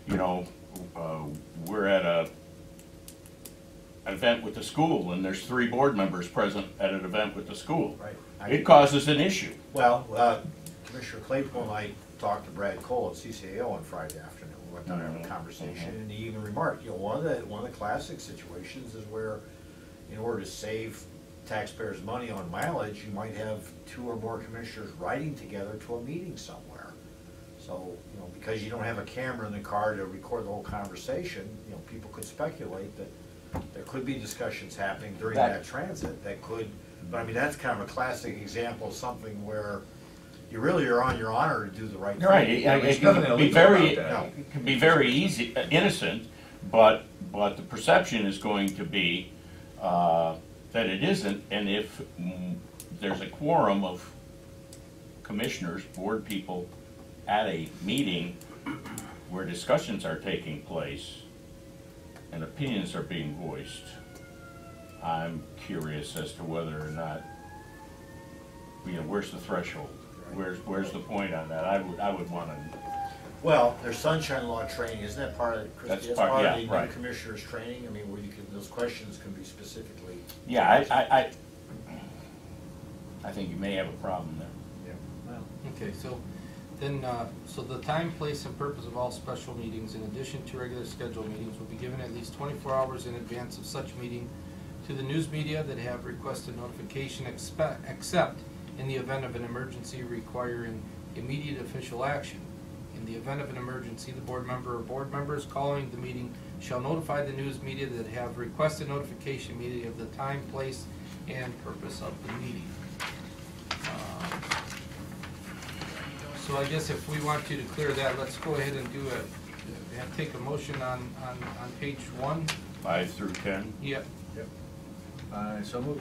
we're at an event with the school and there's 3 board members present at an event with the school. right. It causes an issue. Well, Commissioner Claypool and I talked to Brad Cole at CCAO on Friday afternoon. went down and had a conversation, and he even remarked, one of the classic situations is where, in order to save taxpayers money on mileage, you might have 2 or more commissioners riding together to a meeting somewhere. So, because you don't have a camera in the car to record the whole conversation, people could speculate that there could be discussions happening during that transit that could, but I mean, that's kind of a classic example of something where you really are on your honor to do the right thing. Right, it can be very easy, innocent, but the perception is going to be that it isn't, and if there's a quorum of commissioners, board people at a meeting where discussions are taking place and opinions are being voiced, I'm curious as to whether or not, where's the threshold? Where's the point on that? I would want to. Well, there's sunshine law training, isn't that part of, Christie, That's part- yeah, of the right. new commissioners training? I mean, where you can, those questions can be specifically. Yeah, I think you may have a problem there. Okay, so then, so the time, place, and purpose of all special meetings, in addition to regular scheduled meetings, will be given at least 24 hours in advance of such meeting to the news media that have requested notification, except in the event of an emergency requiring immediate official action. In the event of an emergency, the board member or board members calling the meeting shall notify the news media that have requested notification immediately of the time, place, and purpose of the meeting. So I guess if we want you to clear that, let's go ahead and do take a motion on page 1. 5 through 10. Yep. So moved.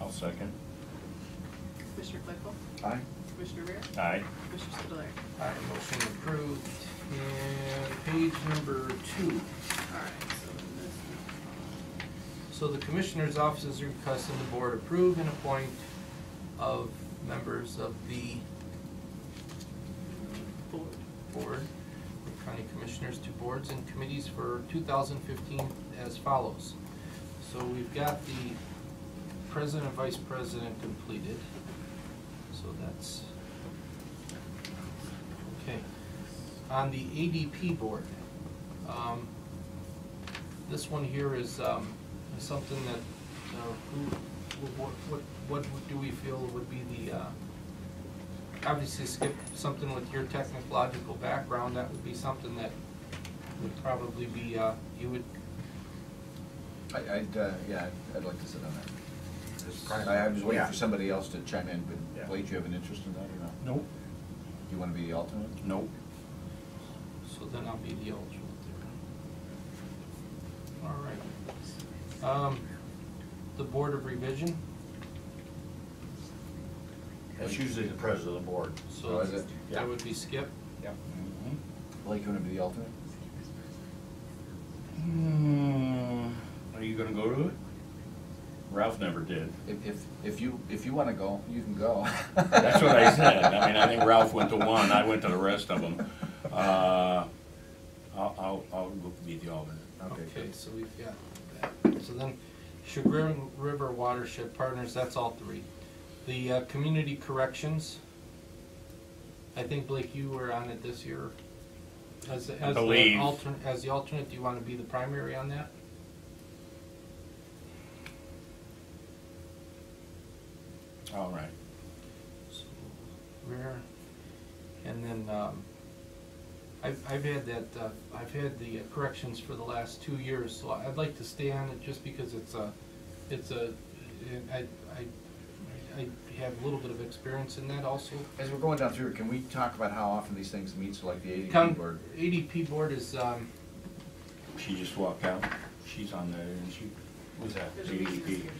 I'll second. Commissioner Claypool? Aye. Commissioner Rea? Aye. Commissioner Spudler? Aye, motion approved. And page number 2. Alright, so then this, So the Commissioner's Office is requesting the board approve and appoint of members of the board, the county commissioners to boards and committees for 2015 as follows. So we've got the president and vice president completed. So that's okay. On the ADP board, this one here is something that what do we feel would be the obviously, Skip, something with your technological background, that would be something that would probably be you would. I'd like to sit on that. I I was waiting for somebody else to chime in, but Blake, do you have an interest in that or not? Nope. Do you want to be the alternate? Nope. So then I'll be the alternate there. All right. The Board of Revision. That's usually the president of the board. So is it? that would be Skip. Yep. Blake, you want to be the alternate? Are you gonna go to it? Ralph never did. If you want to go, you can go. That's what I said. I mean, I think Ralph went to one, I went to the rest of them. I'll be the alternate. Okay, so we've got that. So then, Geauga River Watershed Partners, that's all 3. The Community Corrections, I think, Blake, you were on it this year. As the alternate, do you want to be the primary on that? All right. So, where, and then, I've had that, I've had the corrections for the last 2 years, so I'd like to stay on it just because I have a little bit of experience in that also. As we're going down through, can we talk about how often these things meet, so like the ADP board? ADP board is, She just walked out. She's on there, isn't she? Who's that? The ADP.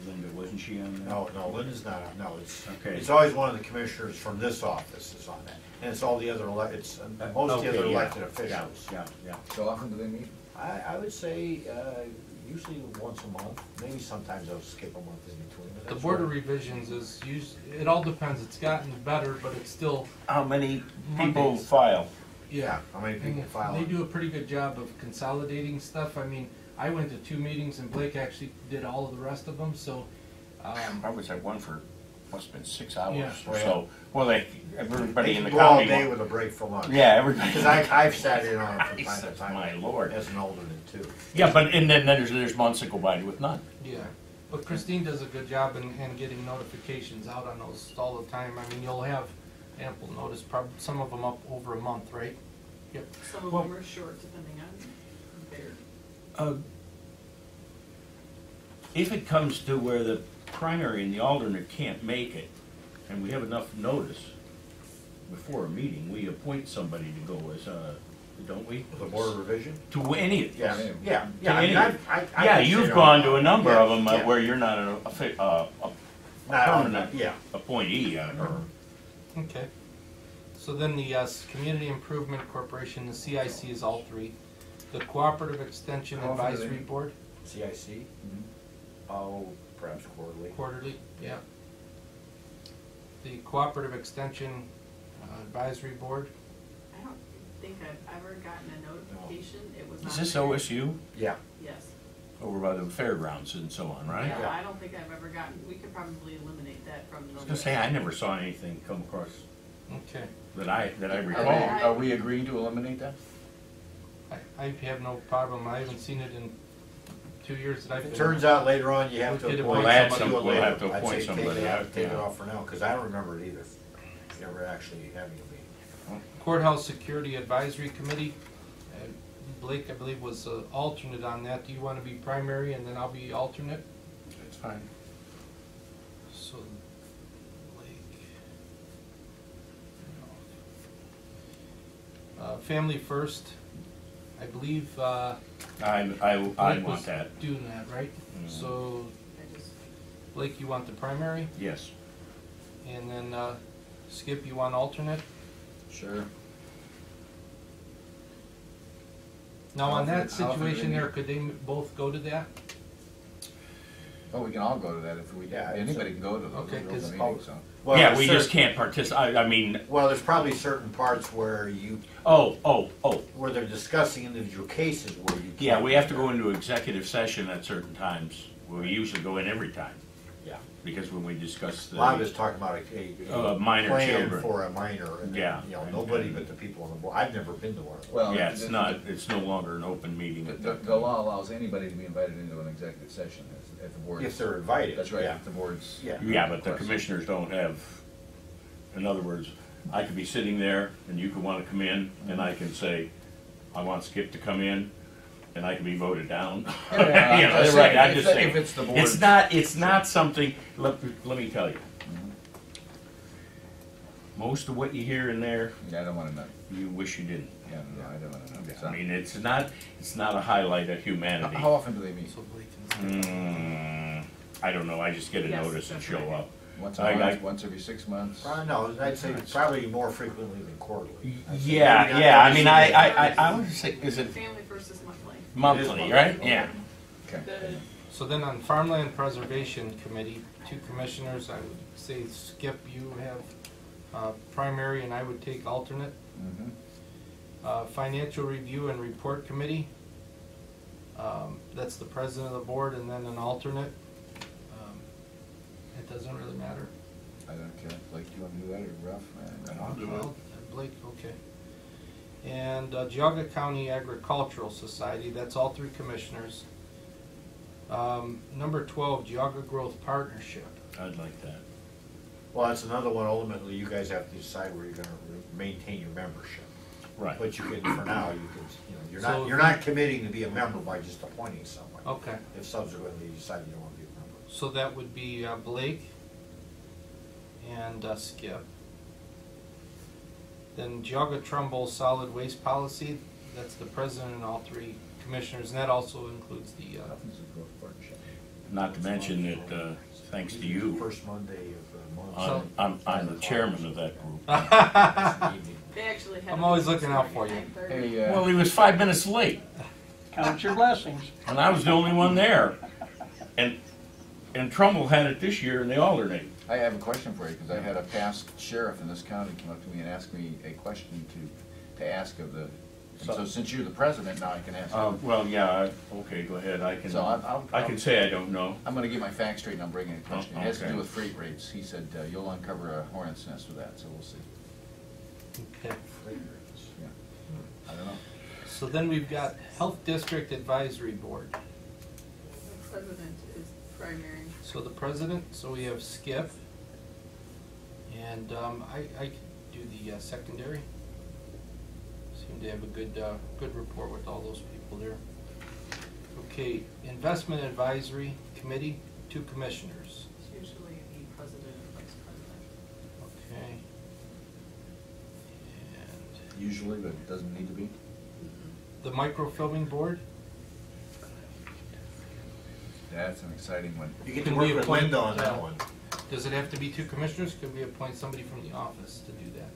Linda, wasn't she on there? No, Linda's not on, no, Okay. it's always one of the commissioners from this office is on that. And it's all the other, most of the other Okay, yeah. elected officials. Yeah. So often do they meet? I would say, usually once a month, maybe sometimes I'll skip a month in between. but the that's Board of right. Revisions is it all depends, it's gotten better, but it's still. How many people Mondays. file? Yeah, how many people And file? they do a pretty good job of consolidating stuff. I mean, I went to 2 meetings and Blake actually did all of the rest of them, so. I was at one for must have been 6 hours Yeah. or so. Well, everybody They in the can go all county. day with a break for lunch. Yeah, everybody. Because I've sat in on it from time to Christ, time. my lord. As an alternate too. Yeah, but and then there's months that go by with none. Yeah, but Christine does a good job in getting notifications out on those all the time. I mean, you'll have ample notice, some of them up over a month, right? Yep. Some of Well- them are short, depending on their, If it comes to where the primary and the alternate can't make it, and we have enough notice before a meeting, we appoint somebody to go as don't we? The board of revision? To any of Yeah, these. yeah, To yeah. I mean, any of I Yeah, can you've sit gone on- to a number of them yeah. where you're not a Not on permanent that, yeah. appointee. Okay. So then the Community Improvement Corporation, the CIC is all three. The Cooperative Extension How often do Advisory they- Board, CIC? Oh, perhaps quarterly. quarterly, yeah. The Cooperative Extension Advisory Board, I don't think I've ever gotten a notification, it was not. Is this there. OSU? Yeah. Yes. Over by the fairgrounds and so on, right? Yeah, I don't think I've ever gotten, we could probably eliminate that from the. I was gonna say, I never saw anything come across okay. that I Are recall. they- Are we agreeing to eliminate that? I have no problem, I haven't seen it in 2 years that I've If been. it turns out later on you have to We'll appoint We'll add somebody, some- do it we'll later. have to I'd appoint say take somebody it out, out, take it yeah. off for now, because I don't remember it either. Never actually having a meeting. Courthouse Security Advisory Committee, Blake, I believe, was alternate on that. Do you want to be primary and then I'll be alternate? It's fine. So, Blake. Family First, I believe, I Blake want was that. doing that, right? Mhm. So, I just, Blake, you want the primary, Yes. and then Skip, you want alternate? Sure. Now, on that How often do they situation there, meet? could they both go to that? Oh, we can all go to that if we, Yeah, anybody can go to those, Okay, those 'cause- meetings, so. Well, Yeah, there's we just certain- can't participate. I mean, Well, there's probably certain parts where oh. where they're discussing individual cases where you. Yeah, can't we have to do go that. into executive session at certain times. We usually go in every time, Yeah. because when we discuss the. A lot of it's talking about a Minor plan children. for a minor, and, Yeah. you know, nobody but the people on the board. I've never been to one of those. Well, Yeah, it's not, it's no longer an open meeting. The law allows anybody to be invited into an executive session at the board. If they're invited. That's right, yeah. if the board's. Yeah. Yeah, but the request. commissioners don't have, in other words, I could be sitting there and you could wanna come in and I can say, I want Skip to come in and I can be voted down. Yeah, You know, I'm just right, saying, I'm if just the- saying. if it's the It's not something, let me tell you. Most of what you hear in there, Yeah, I don't wanna know. you wish you didn't. Yeah, no, I don't wanna know. So- I mean, it's not a highlight of humanity. How often do they meet? So Blake and Skip. I don't know, I just get a Yes, notice and that's show right. up. Once I- a month, I- once every 6 months? No, I'd say probably more frequently than quarterly. I'd say maybe Yeah, not yeah, I every mean, single I would say, is it Family First is monthly. monthly, monthly. right? Yeah. Okay. The, So then on Farmland Preservation Committee, two commissioners, I would say Skip, you have primary and I would take alternate. Mhm. Financial Review and Report Committee, that's the president of the board and then an alternate. It doesn't really matter. I don't care. Blake, do you wanna do that or Ralph? I'll do it. Well, Blake, okay. And Geauga County Agricultural Society, that's all three commissioners. Number 12, Geauga Growth Partnership. I'd like that. Well, that's another one, ultimately, you guys have to decide where you're gonna maintain your membership. Right. But you can, for now, you can, you know, So- you're not committing to be a member by just appointing someone. Okay, If subsequently you decide you don't wanna be a member. so that would be Blake and Skip. Then Geauga Trumbull Solid Waste Policy, that's the president and all three commissioners, and that also includes the, This is a growth partnership. Not to mention that, thanks to you, First Monday of the month. I'm the chairman of that group. they actually had. I'm always looking out for you. 9:30. Hey, Well, he was 5 minutes late, Count your blessings. and I was the only one there. And Trumbull had it this year, and they alternate. I have a question for you, because I had a past sheriff in this county come up to me and ask me a question to ask of the So since you're the president now, I can ask. Well, yeah, okay, go ahead, So I can say I don't know. I'm gonna get my facts straight and I'll bring in a question. It has to okay. do with freight rates. He said you'll uncover a hornet's nest with that, so we'll see. Okay. Yeah. I don't know. So then we've got Health District Advisory Board. The president is primary. So the president, so we have Skip. And I could do the secondary. Seem to have a good rapport with all those people there. Okay, Investment Advisory Committee, 2 commissioners. It's usually the president and vice president. Okay. And Usually, but it doesn't need to be. the Microfilming Board, That's an exciting one. You get to Can work we with appoint, Linda on that one. does it have to be 2 commissioners? Could we appoint somebody from the office to do that?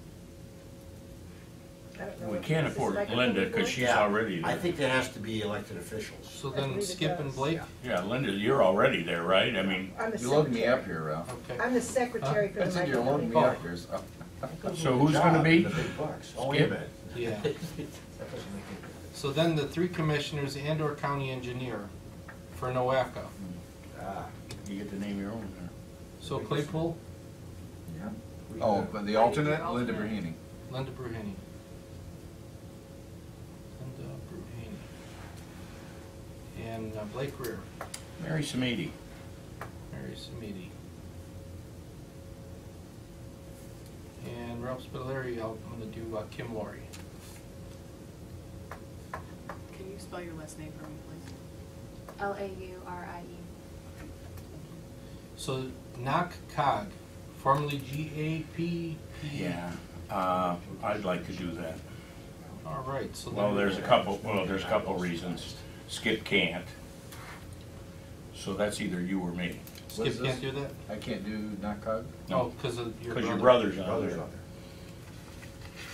I don't know We if can't this is afford microphone Linda, because board. she's Yeah, already I there. think that has to be elected officials. So I then believe it Skip and does. Blake? Yeah, Linda, you're already there, right? I mean, I'm the You loaded me up secretary. here, Ralph. Okay. I'm the secretary for I the said you're loading microphone. me up here, so. so who's gonna be? The big bucks. Oh, wait a Skip? minute. Yeah. That doesn't make any difference. So then the 3 commissioners and/or county engineer for NOACA. Ah, You get to name your own there. So Claypool, Yeah. Oh, but the alternate, Linda Alternate. Brahini. Linda Bruhini. Linda Bruhini. And Blake Rear, Mary Samedi. Mary Samedi. And Ralph Spitaleri, I'm gonna do Kim Laurie. Can you spell your last name for me, please? Laurie. So Knock Cog, formerly GAP. Yeah, I'd like to do that. All right, so Well, then. there's a couple reasons. Skip can't. So that's either you or me. What is Skip can't this? do that? I can't do not cog? Oh, because of your brother. Because your brother's on brother's there. on there.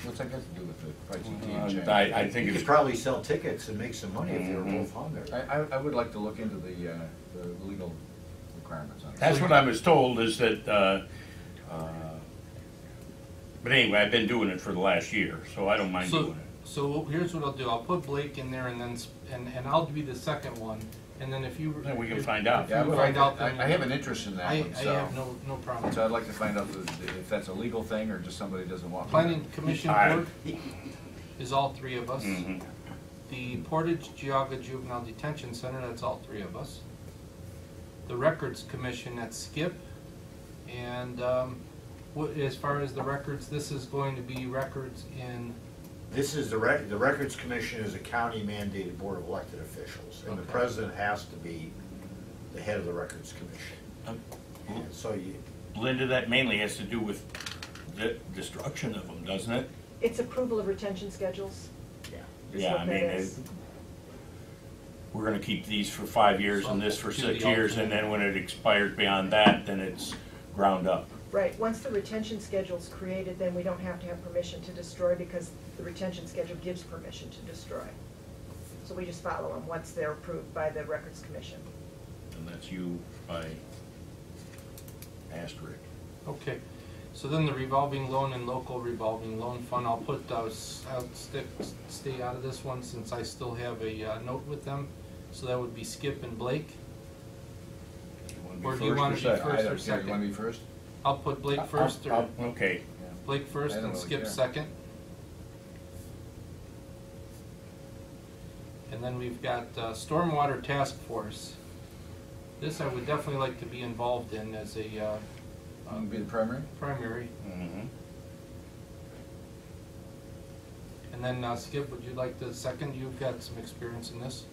What's that got to do with the price of tea and I think You it's could probably sell tickets and make some money if they were Mhm. both on there. I would like to look into the legal requirements on it. That's what I was told is that, but anyway, I've been doing it for the last year, so I don't mind doing it. So here's what I'll do, I'll put Blake in there and then, and I'll be the second one, and then if you. Then we can find out. Yeah, I If you would find like out to- then- I have an interest in that I one, so. have no problem. So I'd like to find out if that's a legal thing or just somebody doesn't want. Planning Commission I- Board is all 3 of us. Mhm. The Portage Geauga Juvenile Detention Center, that's all 3 of us. The Records Commission, that's Skip. And as far as the records, this is going to be records in, This is the Records Commission is a county mandated board of elected officials, and the Okay. president has to be the head of the Records Commission. Um, And so you, Linda, that mainly has to do with the destruction of them, doesn't it? It's approval of retention schedules. yeah. is Yeah, what I that mean, is. we're gonna keep these for 5 years and this for Do 6 the years, and then when it expires beyond that, then it's ground up. Right, once the retention schedule's created, then we don't have to have permission to destroy because the retention schedule gives permission to destroy. So we just follow them once they're approved by the Records Commission. And that's you by asterisk. okay. So then the revolving loan and local revolving loan fund, I'll put, I'll stay out of this one since I still have a note with them. So that would be Skip and Blake. Or do you want to be second? first I or don't care, you want to second? be first? I'll put Blake first or Okay, Blake first I don't and really Skip care. second. And then we've got Stormwater Task Force. This I would definitely like to be involved in as a Be the primary? primary. mhm. And then Skip, would you like the second? You've got some experience in this.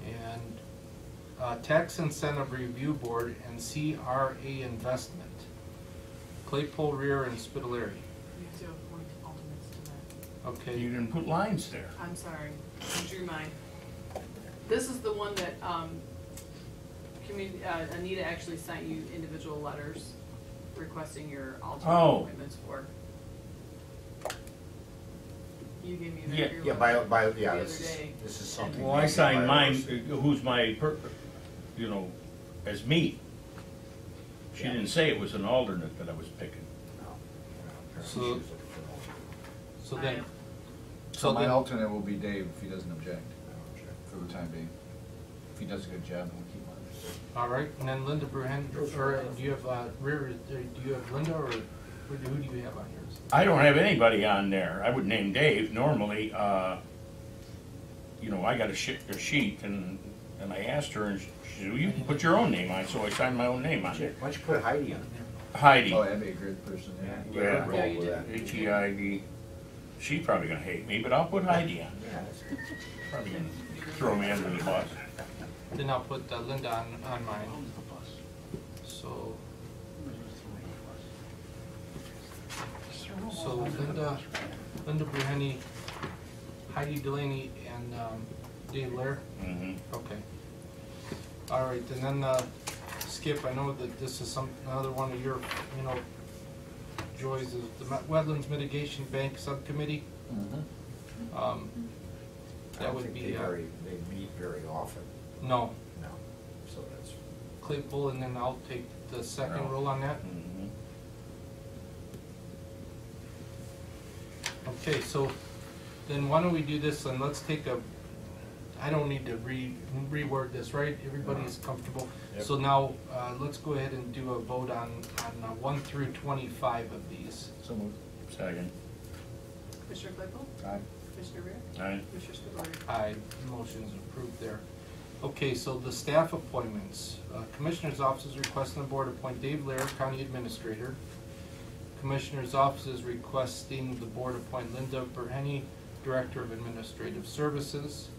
And Tax Incentive Review Board and CRA Investment. Claypole, Rear, and Spitaleri. You have to appoint alternates to that. Okay. You didn't put lines there. I'm sorry, I drew mine. This is the one that, Anita actually sent you individual letters requesting your alternate Oh. appointments for. You gave me Yeah, your Yeah, letter yeah, the this other day. is something. Well, I we signed do by mine, ours. who's my, as me. She Yeah. didn't say it was an alternate that I was picking. No, apparently So- she was looking for an alternate. So I then, am. So my then- alternate will be Dave if he doesn't object, for the time being. If he does a good job, then we'll keep on. All right, and then Linda Bruhen, or do you have, do you have Linda, or who do you have on yours? I don't have anybody on there. I would name Dave normally. You know, I got a sheet, and I asked her, and she said, well, you can put your own name on it, so I signed my own name on it. Why don't you put Heidi on there? Heidi. Oh, that'd be a good person, yeah. Yeah. Roll with that. H-E-I-D. She's probably gonna hate me, but I'll put Heidi on. Yeah. Probably gonna throw me under the bus. Then I'll put Linda on mine. So Linda Bruhenny, Heidi Delaney, and Dave Lair. Mm-hmm. Okay. All right, and then Skip, I know that this is another one of your, joys, is the Wetlands Mitigation Bank Subcommittee. That would be, They meet very often, no, no, so that's. Claypool, and then I'll take the second roll on that. Mm-hmm. Okay, so then why don't we do this, and let's take I don't need to reword this, right? Everybody's comfortable. Yep. So now, let's go ahead and do a vote on 1 through 25 of these. So moved. Second. Commissioner Claypool? Aye. Commissioner Rea? Aye. Commissioner Spudler? Aye, motion's approved there. Okay, so the staff appointments. Commissioner's Office is requesting the board appoint Dave Lair, County Administrator. Commissioner's Office is requesting the board appoint Linda Burhenny, Director of Administrative Services.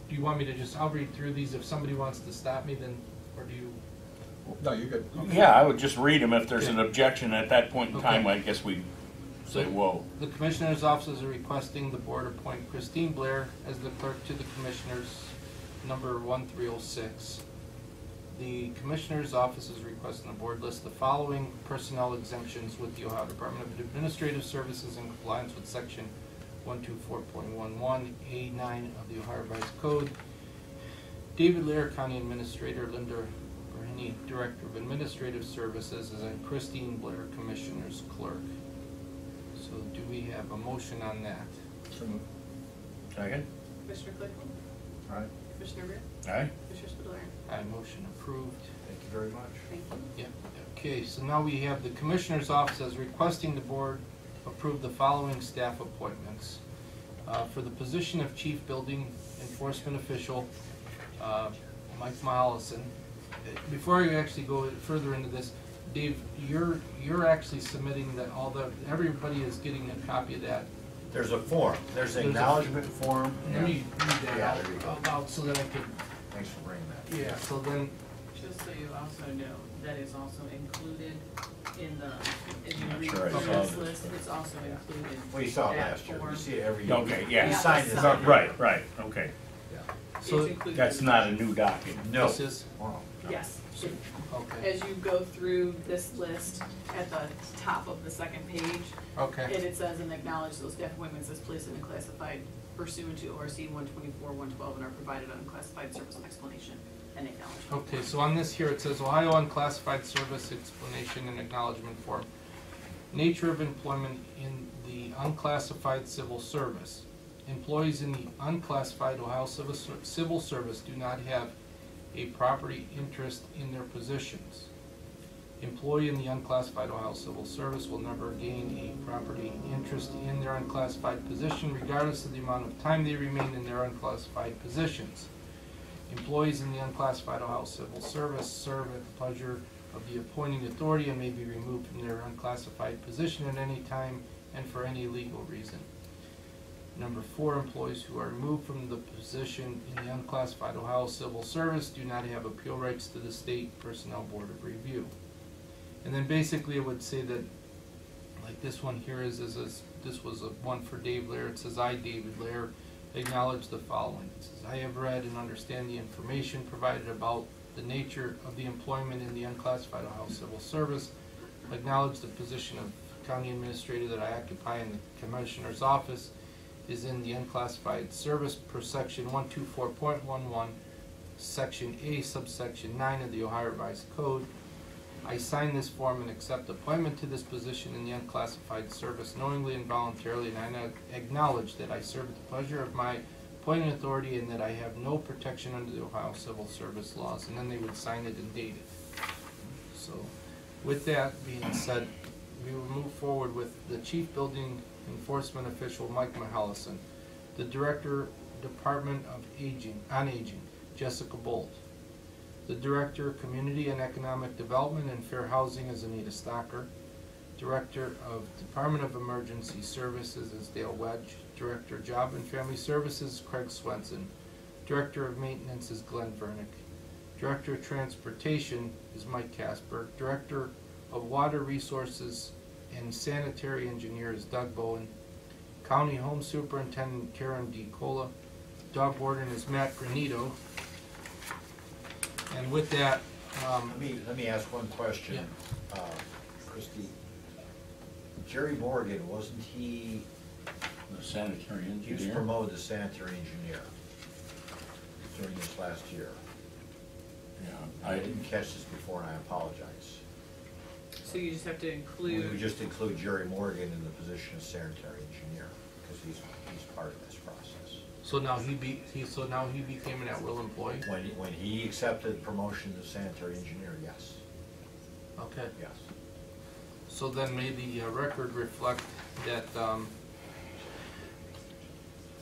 Do you want me to I'll read through these. If somebody wants to stop me, then, or do you? No, you're good. Yeah, I would just read them. If there's an objection at that point in time, Okay. I guess we say, whoa. The Commissioner's Office is requesting the board appoint Christine Blair as the clerk to the Commissioners, number 1306. The Commissioner's Office is requesting the board list the following personnel exemptions with the Ohio Department of Administrative Services in compliance with Section 124.11 A9 of the Ohio Revised Code. David Lair, County Administrator, Linda Burhenny, Director of Administrative Services, and Christine Blair, Commissioner's Clerk. So do we have a motion on that? So moved. Second. Commissioner Claypool? Aye. Commissioner Rea? Aye. Commissioner Spudler? Aye, motion approved. Thank you very much. Thank you. Yep, okay, so now we have the Commissioner's Office as requesting the board approve the following staff appointments. For the position of Chief Building Enforcement Official, Mike Mollison. Before I actually go further into this, Dave, you're actually submitting that everybody is getting a copy of that. There's a form, there's an There's a- acknowledgement form. Let me read that Yeah, there you go. out so that I can, Thanks for bringing that. yeah, so then, Just so you also know, that is also included in the, if you Not read sure I from saw this this, list, but- it's also included. Well, you saw it that last year, you form. see it every year. Okay, yeah. You signed this. Sign. Right, okay. Yeah. So It's included That's in- not a new document. No. this is, Wow. Yes. okay, As you go through this list, at the top of the second page, and okay, it says, and acknowledge those staff appointments as placed and classified pursuant to ORC 124, 112, and are provided unclassified service explanation and acknowledgement. okay, so on this here, it says Ohio Unclassified Service Explanation and Acknowledgement Form. Nature of employment in the unclassified civil service. Employees in the unclassified Ohio civil service do not have a property interest in their positions. Employee in the unclassified Ohio civil service will never gain a property interest in their unclassified position regardless of the amount of time they remain in their unclassified positions. Employees in the unclassified Ohio civil service serve at the pleasure of the appointing authority and may be removed from their unclassified position at any time and for any legal reason. Number 4, employees who are removed from the position in the unclassified Ohio civil service do not have appeal rights to the State Personnel Board of Review. And then basically it would say that, like this one here is this was a one for Dave Lair. It says, I, David Lair, acknowledge the following. It says, I have read and understand the information provided about the nature of the employment in the unclassified Ohio civil service. Acknowledge the position of county administrator that I occupy in the Commissioner's Office is in the unclassified service per section 124.11, section A, subsection 9 of the Ohio Revised Code. I sign this form and accept appointment to this position in the unclassified service knowingly and voluntarily, and I acknowledge that I serve at the pleasure of my appointing authority and that I have no protection under the Ohio Civil Service laws. And then they would sign it and date it. So, with that being said, we will move forward with the Chief Building Enforcement Official, Mike Mahallison, the Director, Department of Aging, Jessica Bolt, the Director, Community and Economic Development and Fair Housing is Anita Stocker, Director of Department of Emergency Services is Dale Wedge, Director, Job and Family Services, Craig Swenson, Director of Maintenance is Glenn Vernick, Director of Transportation is Mike Casper, Director of Water Resources and Sanitary Engineer is Doug Bowen, County Home Superintendent Karen D. Cola, Dog Warden is Matt Granito. And with that, Let me ask one question, Christie. Jerry Morgan, wasn't he, The sanitary he was engineer. promoted to sanitary engineer during this last year? Yeah, I didn't catch this before and I apologize. So you just have to We include. would just include Jerry Morgan in the position of sanitary engineer, because he's part of this process. so now he became an at-will employee? When he accepted promotion to sanitary engineer, yes, Okay. yes. So then may the record reflect that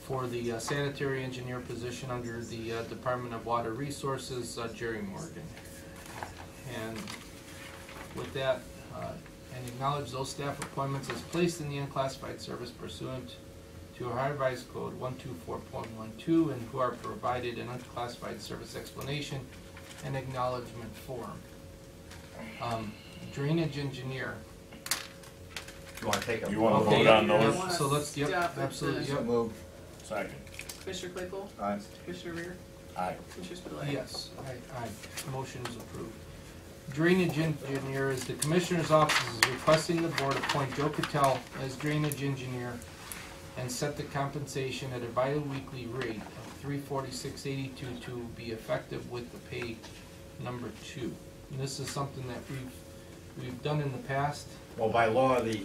for the sanitary engineer position under the Department of Water Resources, Jerry Morgan. And with that, and acknowledge those staff appointments as placed in the unclassified service pursuant to Ohio Revised Code 124.12 and who are provided an unclassified service explanation and acknowledgement form. Drainage engineer. You wanna take a? You wanna Okay, vote on yep, those? yep, so let's, yep, Stop at absolutely, the- yep. Move. Second. Commissioner Claypool? Aye. Commissioner Reer? Aye. Commissioner Spudler? Yes, aye. Motion is approved. Drainage engineer is the Commissioner's Office is requesting the board appoint Joe Cattell as drainage engineer and set the compensation at a bi-weekly rate of $346.82 to be effective with the pay number 2. And this is something that we've done in the past. Well, by law, the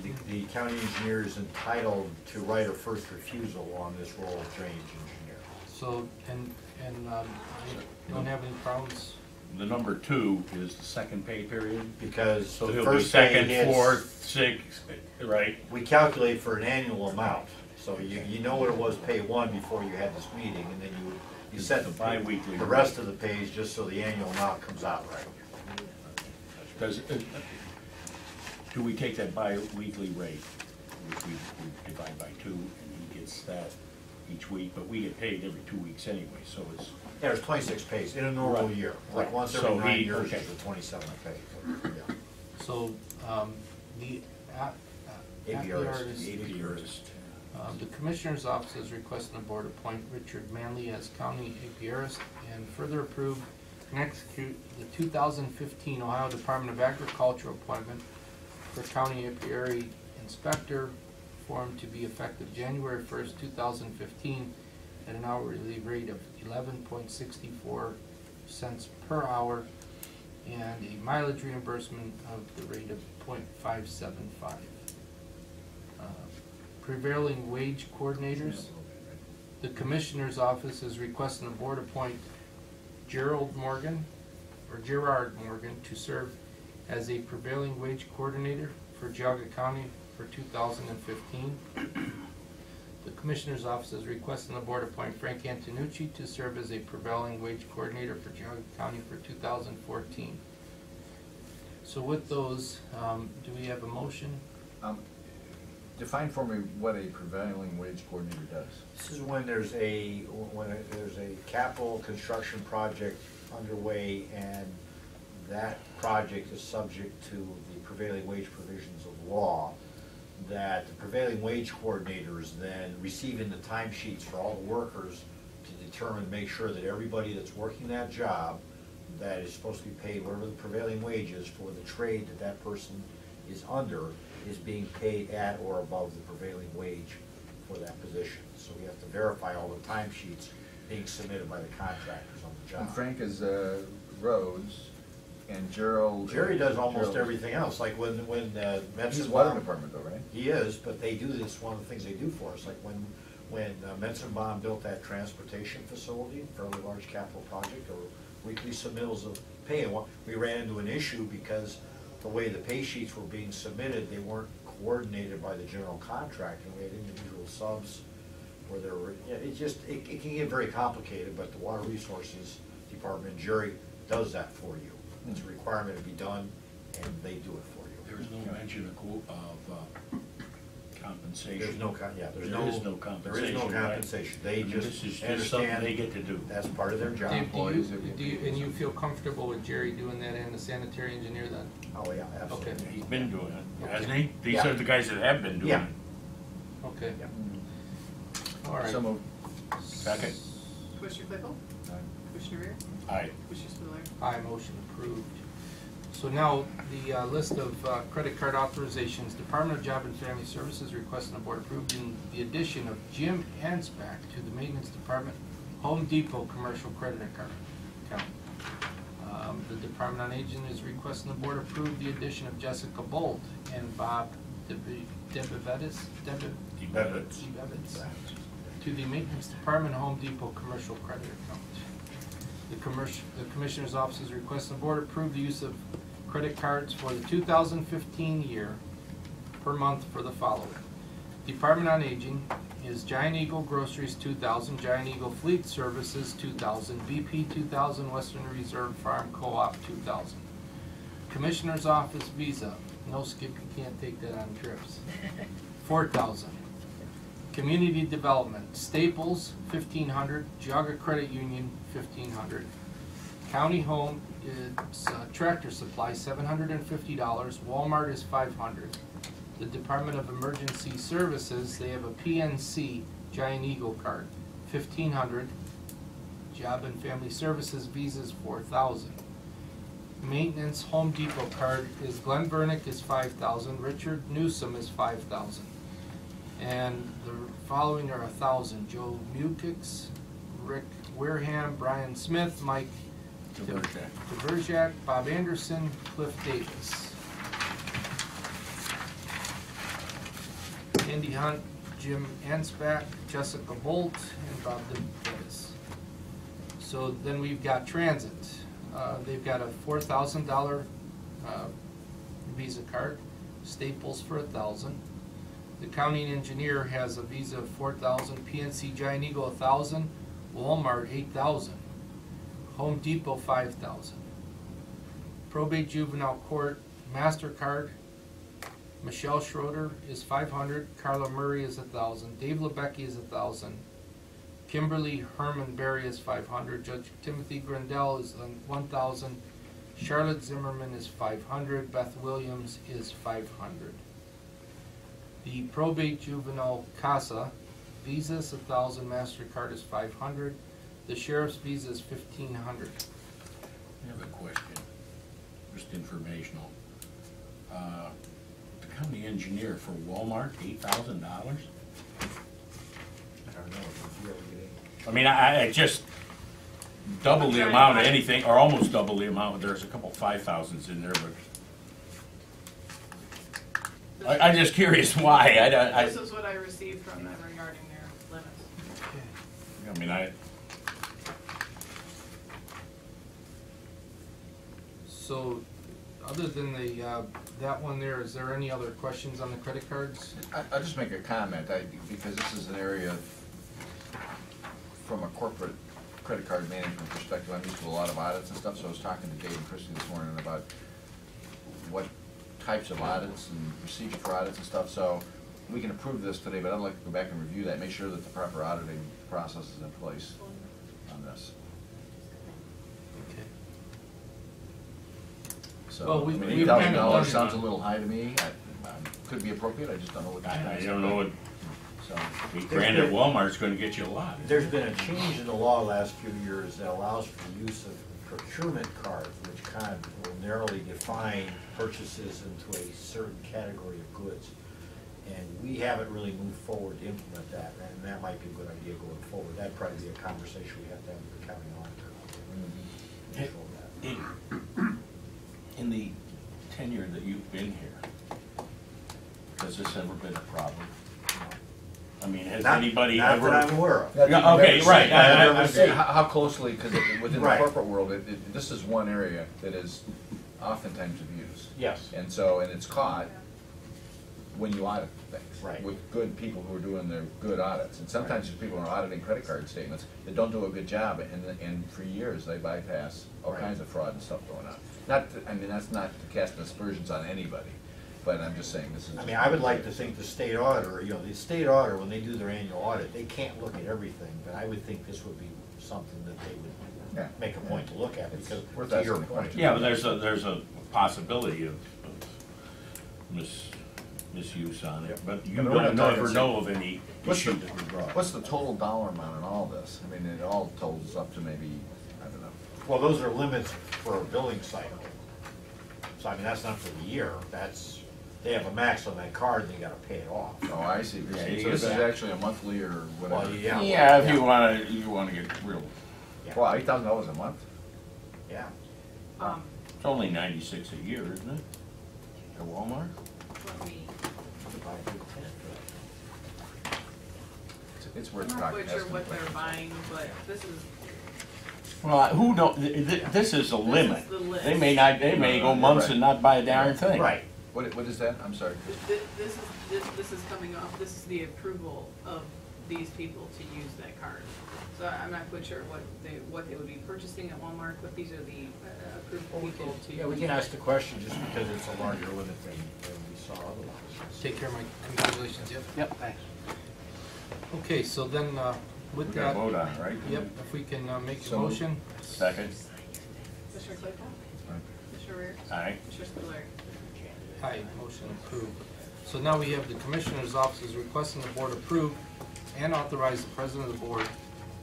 county engineer is entitled to right of first refusal on this role of drainage engineer. So, and you don't have any problems? The number 2 is the second pay period. Because So the he'll be first pay second, is, fourth, sixth, right? we calculate for an annual amount. So you know what it was pay 1 before you had this meeting, and then you set The the pay. bi-weekly. The rest of the pays just so the annual amount comes out right. Does, do we take that bi-weekly rate, which we divide by 2, and he gets that each week, but we get paid every 2 weeks anyway, so it's, Yeah, there's 26 pays in a normal Right. year. Like Right. once So every 9 he- years okay. is the 27th pay. Yeah. So, the APRs. the APRs. The Commissioner's Office is requesting the board appoint Richard Manley as County Apiarist and further approve and execute the 2015 Ohio Department of Agriculture appointment for County Apiary Inspector form to be effective January 1st, 2015 at an hourly rate of 11.64 cents per hour and a mileage reimbursement of the rate of .575. Prevailing wage coordinators. The Commissioner's Office is requesting the board appoint Gerard Morgan to serve as a prevailing wage coordinator for Geauga County for 2015. The Commissioner's Office is requesting the board appoint Frank Antonucci to serve as a prevailing wage coordinator for Geauga County for 2014. So with those, do we have a motion? Define for me what a prevailing wage coordinator does. This is when there's a capital construction project underway and that project is subject to the prevailing wage provisions of law, that the prevailing wage coordinator is then receiving the timesheets for all the workers to determine, make sure that everybody that's working that job that is supposed to be paid whatever the prevailing wage is for the trade that that person is under is being paid at or above the prevailing wage for that position. So we have to verify all the timesheets being submitted by the contractors on the job. And Frank is Rhodes, And Gerald. Jerry does almost Gerald- everything else, like when He's water Metzenbaum. department though, right? He is, but they do this, one of the things they do for us, like when Metzenbaum built that transportation facility, fairly large capital project, or weekly submittals of pay, and we ran into an issue because the way the pay sheets were being submitted, they weren't coordinated by the general contractor, and we had individual subs where there were, yeah, it can get very complicated, but the Water Resources Department, Jerry does that for you. It's a requirement to be done, and they do it for you. There's no mention of compensation. There's no, yeah, There is no compensation. There is no right? compensation. They I mean, just This is just something understand they get to do. that's part of their job. Dave, employees, and you feel comfortable with Jerry doing that and the sanitary engineer then? Oh, yeah, absolutely. Okay. He's been doing it, hasn't he? These Yeah. are the guys that have been doing Yeah. it. Okay, Yeah. all right. Some of. Second. Commissioner Claypool? Commissioner Rea? Aye. Commissioner Spudler? Aye, motion approved. So now, the list of credit card authorizations. Department of Job and Family Services requesting the board approve the addition of Jim Ansbach to the Maintenance Department Home Depot Commercial Credit Card account. The Department on Aging is requesting the board approve the addition of Jessica Bolt and Bob Debevitis to the Maintenance Department Home Depot Commercial Credit Account. The Commissioner's Office is requesting the board approve the use of credit cards for the 2015 year per month for the following. Department on Aging is Giant Eagle Groceries 2,000, Giant Eagle Fleet Services 2,000, BP 2,000, Western Reserve Farm Co-op 2,000. Commissioner's Office Visa, no Skip, you can't take that on trips, 4,000. Community Development, Staples, 1,500, Geauga Credit Union, 1,500. County Home is Tractor Supply, $750, Walmart is $500. The Department of Emergency Services, they have a PNC Giant Eagle card, $1,500. Job and Family Services Visas, $4,000. Maintenance Home Depot card is Glenn Vernick is $5,000, Richard Newsom is $5,000. And the following are 1,000: Joe Mukix, Rick Wareham, Brian Smith, Mike DeVerjak, Bob Anderson, Cliff Davis. Andy Hunt, Jim Ansbach, Jessica Bolt, and Bob DeVettis. So then we've got Transit. They've got a $4,000 Visa card, Staples for $1,000. The county engineer has a Visa of $4,000, PNC Giant Eagle $1,000, Walmart $8,000, Home Depot $5,000. Probate Juvenile Court MasterCard, Michelle Schroeder is $500, Carla Murray is $1,000, Dave Lebecki is $1,000, Kimberly Herman Berry is $500, Judge Timothy Grindell is $1,000, Charlotte Zimmerman is $500, Beth Williams is $500. The Probate Juvenile Casa, Visa is $1,000, MasterCard is $500, the Sheriff's Visa is $1,500. I have a question, just informational. The county engineer for Walmart, $8,000? I don't know if you I mean, I just double the amount of anything, or almost double the amount. There's a couple 5,000s in there, but I'm just curious why. This is what I received from them regarding their limits. I mean, So, other than the, that one there, is there any other questions on the credit cards? I'll just make a comment, because this is an area from a corporate credit card management perspective. I'm used to a lot of audits and stuff, so I was talking to Dave and Christie this morning about what types of audits and procedure for audits and stuff. So we can approve this today, but I'd like to go back and review that, make sure that the proper auditing process is in place on this. Okay. So, Well, I we've mean, kind of $8,000 done sounds a it. little high to me. Could be appropriate, I just don't know what. I don't know what, So, $8,000 at Walmart's gonna get you a lot. There's been a change in the law the last few years that allows for the use of procurement cards, which kind of will narrowly define purchases into a certain category of goods. And we haven't really moved forward to implement that, and that might be a good idea going forward. That'd probably be a conversation we have to have with the county auditor. Control that. In the tenure that you've been here, has this ever been a problem? I mean, has anybody Not ever? that I'm aware of. Yeah, okay, right, I'm saying, How closely, because within the Right. corporate world, this is one area that is oftentimes abused. Yes. And so, and it's caught when you audit things. Right. With good people who are doing their good audits. And sometimes there's people who are auditing credit card statements that don't do a good job, and for years, they bypass all Right. kinds of fraud and stuff going on. Not, I mean, that's not to cast aspersions on anybody, but I'm just saying this is. I mean, I would like to think the state auditor, you know, the state auditor, when they do their annual audit, they can't look at everything, but I would think this would be something that they Yeah. would make a point to look at, because worth to your asking the point. question. yeah, but there's a possibility of misuse on it, but you And we're don't not talking never say- know of any What's issue the, that was brought. what's the total dollar amount in all this? I mean, it all totals up to maybe, I don't know. Well, those are limits for a billing cycle. So I mean, that's not for the year, that's, they have a max on that card and they gotta pay it off. Oh, I see. Yeah, So you this is get- actually a monthly or Well, whatever? yeah. Yeah, if you wanna get real, Well, $8,000 a month? Yeah. it's only 96 a year, isn't it? At Walmart? Let me, It's worth I'm not talking. quite sure asking what they're questions. buying, but this is, Well, who don't, this is a limit. the list. They may go months and not buy a darn thing. Right. What is that? I'm sorry. This is coming off, this is the approval of these people to use that card. So I'm not quite sure what they would be purchasing at Walmart, but these are the approved people to. Yeah, we can ask the question just because it's a larger limit than we saw otherwise. Take care of my congratulations, yep. Yep, thanks. Okay, so then, We with gotta that, vote on it, right? yep, if we can make a So moved. motion. Second? Commissioner Claypool? Commissioner Rea? Aye. Commissioner Spudler? Aye, motion approved. So now we have the Commissioner's Office requesting the Board approve and authorize the President of the Board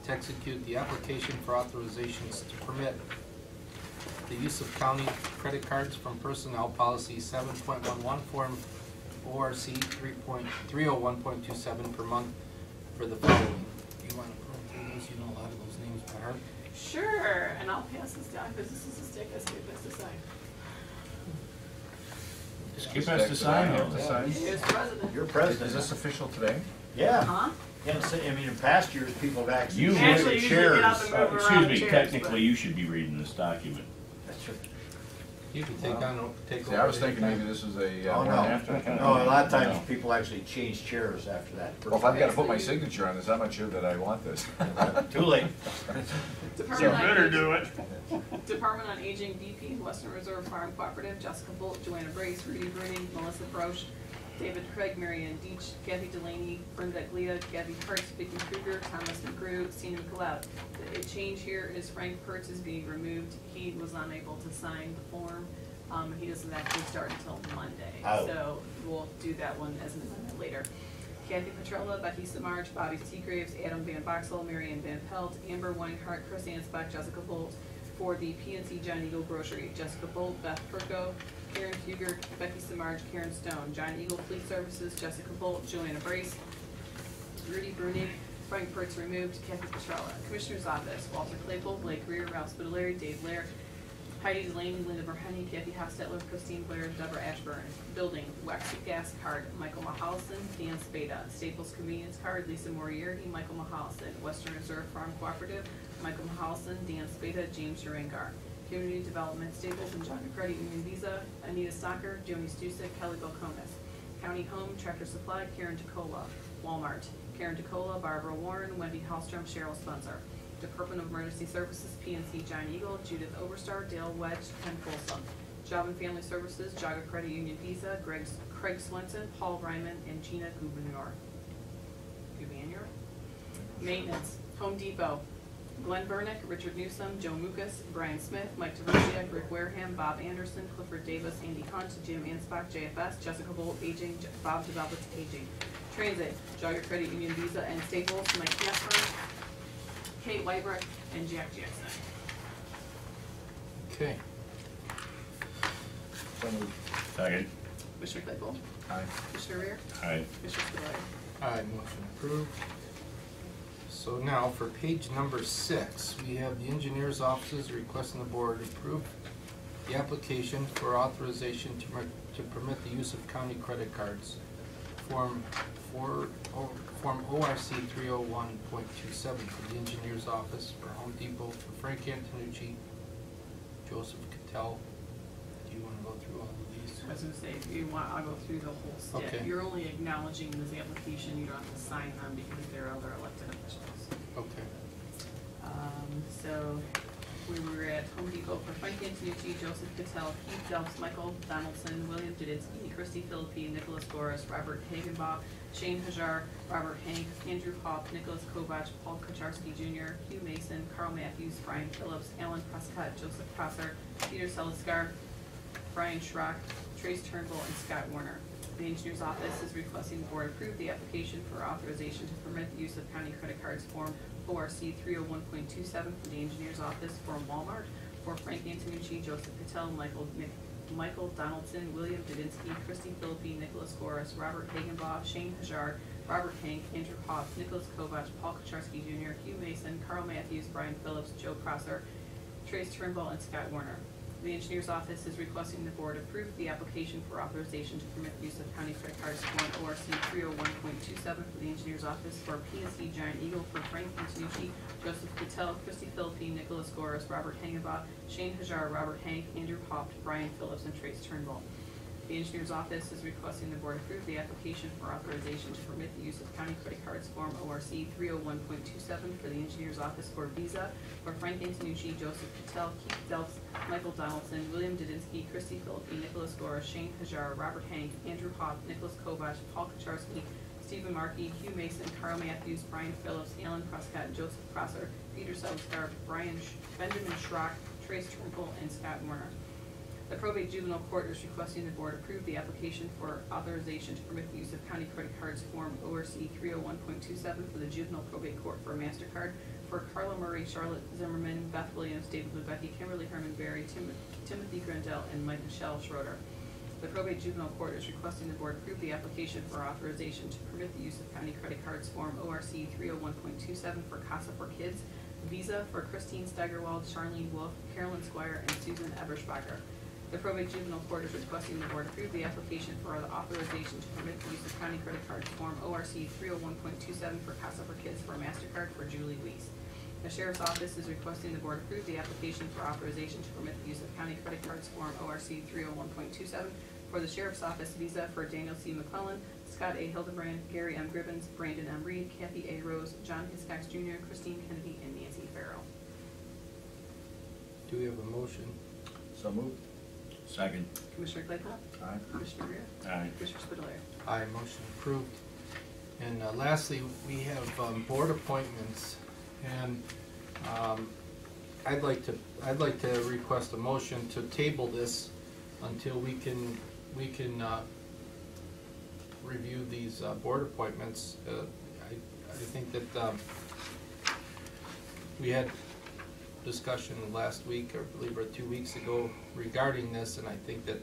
to execute the application for authorizations to permit the use of county credit cards from Personnel Policy 7.11 Form ORC 3.301.27 per month for the following. You want to run through those? You know a lot of those names by heart. Sure, and I'll pass this down because this is a stick I skip us to sign. Skip has to sign Have on to this. sign? Here's President. You're Is president. this official today? Yeah. Huh? Yeah, so, I mean, in past years, people have actually. You Actually, shared usually get up chairs. and move Excuse around me, chairs, technically, but- you should be reading this document. That's right. You can take on, take See, over. I was thinking maybe this was a. Oh, one no. after. No, a lot of times No. people actually change chairs after that. Well, if I've got to put my signature on this, I'm not sure that I want this. Too late. Department on Better Aging- do it. Department on Aging, DP, Western Reserve Farm Cooperative, Jessica Bolt, Joanna Brace, Rudy Bruning, Melissa Broche, David Craig, Marianne Deach, Kathy Delaney, Brenda Glia, Gabby Parks, Vicky Kruger, Thomas McGrew, Sina McLeod. The change here is Frank Pertz is being removed. He was unable to sign the form. He doesn't actually start until Monday. Oh. So we'll do that one as an amendment later. Kathy Petrella, Becky Samarch, Bobby Seagraves, Adam Van Boxel, Marianne Van Pelt, Amber Weinhardt, Chris Ansbach, Jessica Bolt. For the PNC John Eagle Grocery, Jessica Bolt, Beth Perko, Karen Fugger, Becky Samarch, Karen Stone. John Eagle Fleet Services, Jessica Bolt, Joanna Brace, Rudy Bruning, Frank Pertz removed, Kathy Petrella. Commissioner's Office, Walter Claypool, Blake Rear, Ralph Spitaleri, Dave Blair, Heidi Delaney, Linda Burhenny, Kathy Hostetler, Christine Blair, Deborah Ashburn. Building, Waxy Gas Card, Michael Mahallison, Dan Spada. Staples Convenience Card, Lisa Moriarty, Michael Mahallison. Western Reserve Farm Cooperative, Michael Mahallison, Dan Spada, James Urangar. Community Development, Staples and John Credit Union Visa, Anita Stocker, Joni Stusek, Kelly Belkonis. County Home, Tractor Supply, Karen Tacola. Walmart, Karen Tacola, Barbara Warren, Wendy Hallstrom, Cheryl Spencer. Department of Emergency Services, PNC John Eagle, Judith Overstar, Dale Wedge, Ken Folsom. Job and Family Services, Geauga Credit Union Visa, Craig Swenson, Paul Ryman, and Gina Gouvernour. Maintenance, Home Depot, Glenn Burnick, Richard Newsom, Joe Mucas, Brian Smith, Mike Tavosiak, Rick Wareham, Bob Anderson, Clifford Davis, Andy Hunt, Jim Ansbach, JFS, Jessica Bolt, Aging, Bob DeValvis, Aging. Transit, Geauga Credit Union Visa and Staples, Mike Casper, Kate Whitebrook, and Jack Jackson. Okay. So moved. Second. Commissioner Claypool? Aye. Commissioner Rea? Aye. Commissioner Spudler? Aye, motion approved. So now for page number 6, we have the engineer's offices requesting the board approve the application for authorization to permit the use of county credit cards, Form ORC 301.27 for the engineer's office for Home Depot for Frank Antonucci, Joseph Cattell. Do you want to go through all of these? I was gonna say, if you want, I'll go through the whole stick. Okay. You're only acknowledging this application, you don't have to sign them because they're other elected officials. Okay. So we were at Home Depot for Frank Antonucci, Joseph Cattell, Keith Delps, Michael Donaldson, William Dudinsky, Christy Philippi, Nicholas Goris, Robert Hagenbach, Shane Hajar, Robert Hank, Andrew Hoff, Nicholas Kovach, Paul Kucharski Jr., Hugh Mason, Carl Matthews, Brian Phillips, Alan Prescott, Joseph Prosser, Peter Seliskar, Brian Schrock, Trace Turnbull, and Scott Warner. The engineer's office is requesting the board approve the application for authorization to permit the use of county credit cards form ORC 301.27 for the engineer's office for Walmart for Frank Antonucci, Joseph Patel, Michael Donaldson, William Dudinsky, Christy Philippi, Nicholas Goris, Robert Hagenbaugh, Shane Hajar, Robert Hank, Andrew Hoff, Nicholas Kovach, Paul Kucharski Jr., Hugh Mason, Carl Matthews, Brian Phillips, Joe Prosser, Trace Turnbull, and Scott Warner. The engineer's office is requesting the board approve the application for authorization to permit the use of county credit cards form ORC 301.27 for the engineer's office for P&C Giant Eagle for Frank Antonucci, Joseph Patel, Christy Philippi, Nicholas Goris, Robert Hagenbach, Shane Hajar, Robert Hank, Andrew Hopt, Brian Phillips, and Trace Turnbull. The engineer's office is requesting the board approve the application for authorization to permit the use of county credit cards form ORC 301.27 for the engineer's office for Visa for Frank Antonucci, Joseph Patel, Keith Delps, Michael Donaldson, William Dudinsky, Christy Philippi, Nicholas Goris, Shane Hajar, Robert Hank, Andrew Hopp, Nicholas Kovach, Paul Kucharski, Stephen Markey, Hugh Mason, Carl Matthews, Brian Phillips, Alan Prescott, Joseph Prosser, Peter Seliskar, Benjamin Schrock, Trace Turnbull, and Scott Warner. The probate juvenile court is requesting the board approve the application for authorization to permit the use of county credit cards form ORC 301.27 for the juvenile probate court for MasterCard for Carla Murray, Charlotte Zimmerman, Beth Williams, David Lubecki, Kimberly Herman Berry, Timothy Grandel, and Michelle Schroeder. The probate juvenile court is requesting the board approve the application for authorization to permit the use of county credit cards form ORC 301.27 for CASA for Kids, Visa for Christine Steigerwald, Charlene Wolf, Carolyn Squire, and Susan Eberspacher. The probate juvenile court is requesting the board approve the application for the authorization to permit the use of county credit cards form ORC 301.27 for CASA for Kids for MasterCard for Julie Weiss. The sheriff's office is requesting the board approve the application for authorization to permit the use of county credit cards form ORC 301.27 for the sheriff's office Visa for Daniel C. McClellan, Scott A. Hildebrand, Gary M. Gribbins, Brandon M. Reed, Kathy A. Rose, John Hiscox Jr., Christine Kennedy, and Nancy Farrell. Do we have a motion? So moved. Second. Commissioner Claypool? Aye. Commissioner Rea? Aye. Commissioner Spudler? Aye, motion approved. And lastly, we have board appointments, and I'd like to request a motion to table this until we can review these board appointments. I think that we had discussion last week, or I believe, or 2 weeks ago regarding this, and I think that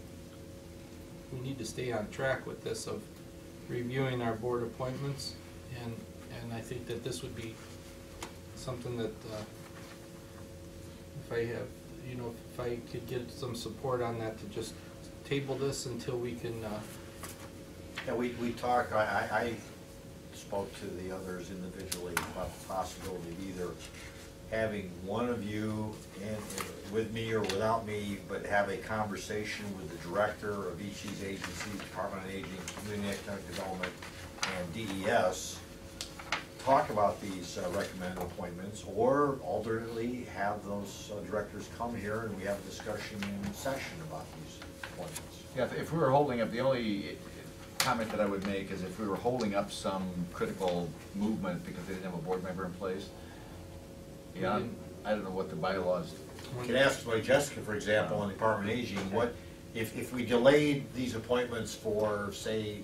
we need to stay on track with this of reviewing our board appointments, and I think that this would be something that if I have, if I could get some support on that, to just table this until we can Yeah, we talked, I spoke to the others individually about the possibility of either having one of you with me or without me, but have a conversation with the director of each of these agencies, Department on Aging, Community Economic Development, and DES, talk about these recommended appointments, or alternately have those directors come here and we have a discussion in session about these appointments. Yeah, if we were holding up, the only comment that I would make is if we were holding up some critical movement because they didn't have a board member in place, yeah, I don't know what the bylaws. You can ask like Jessica, for example, on the Department of Aging, what, if we delayed these appointments for, say,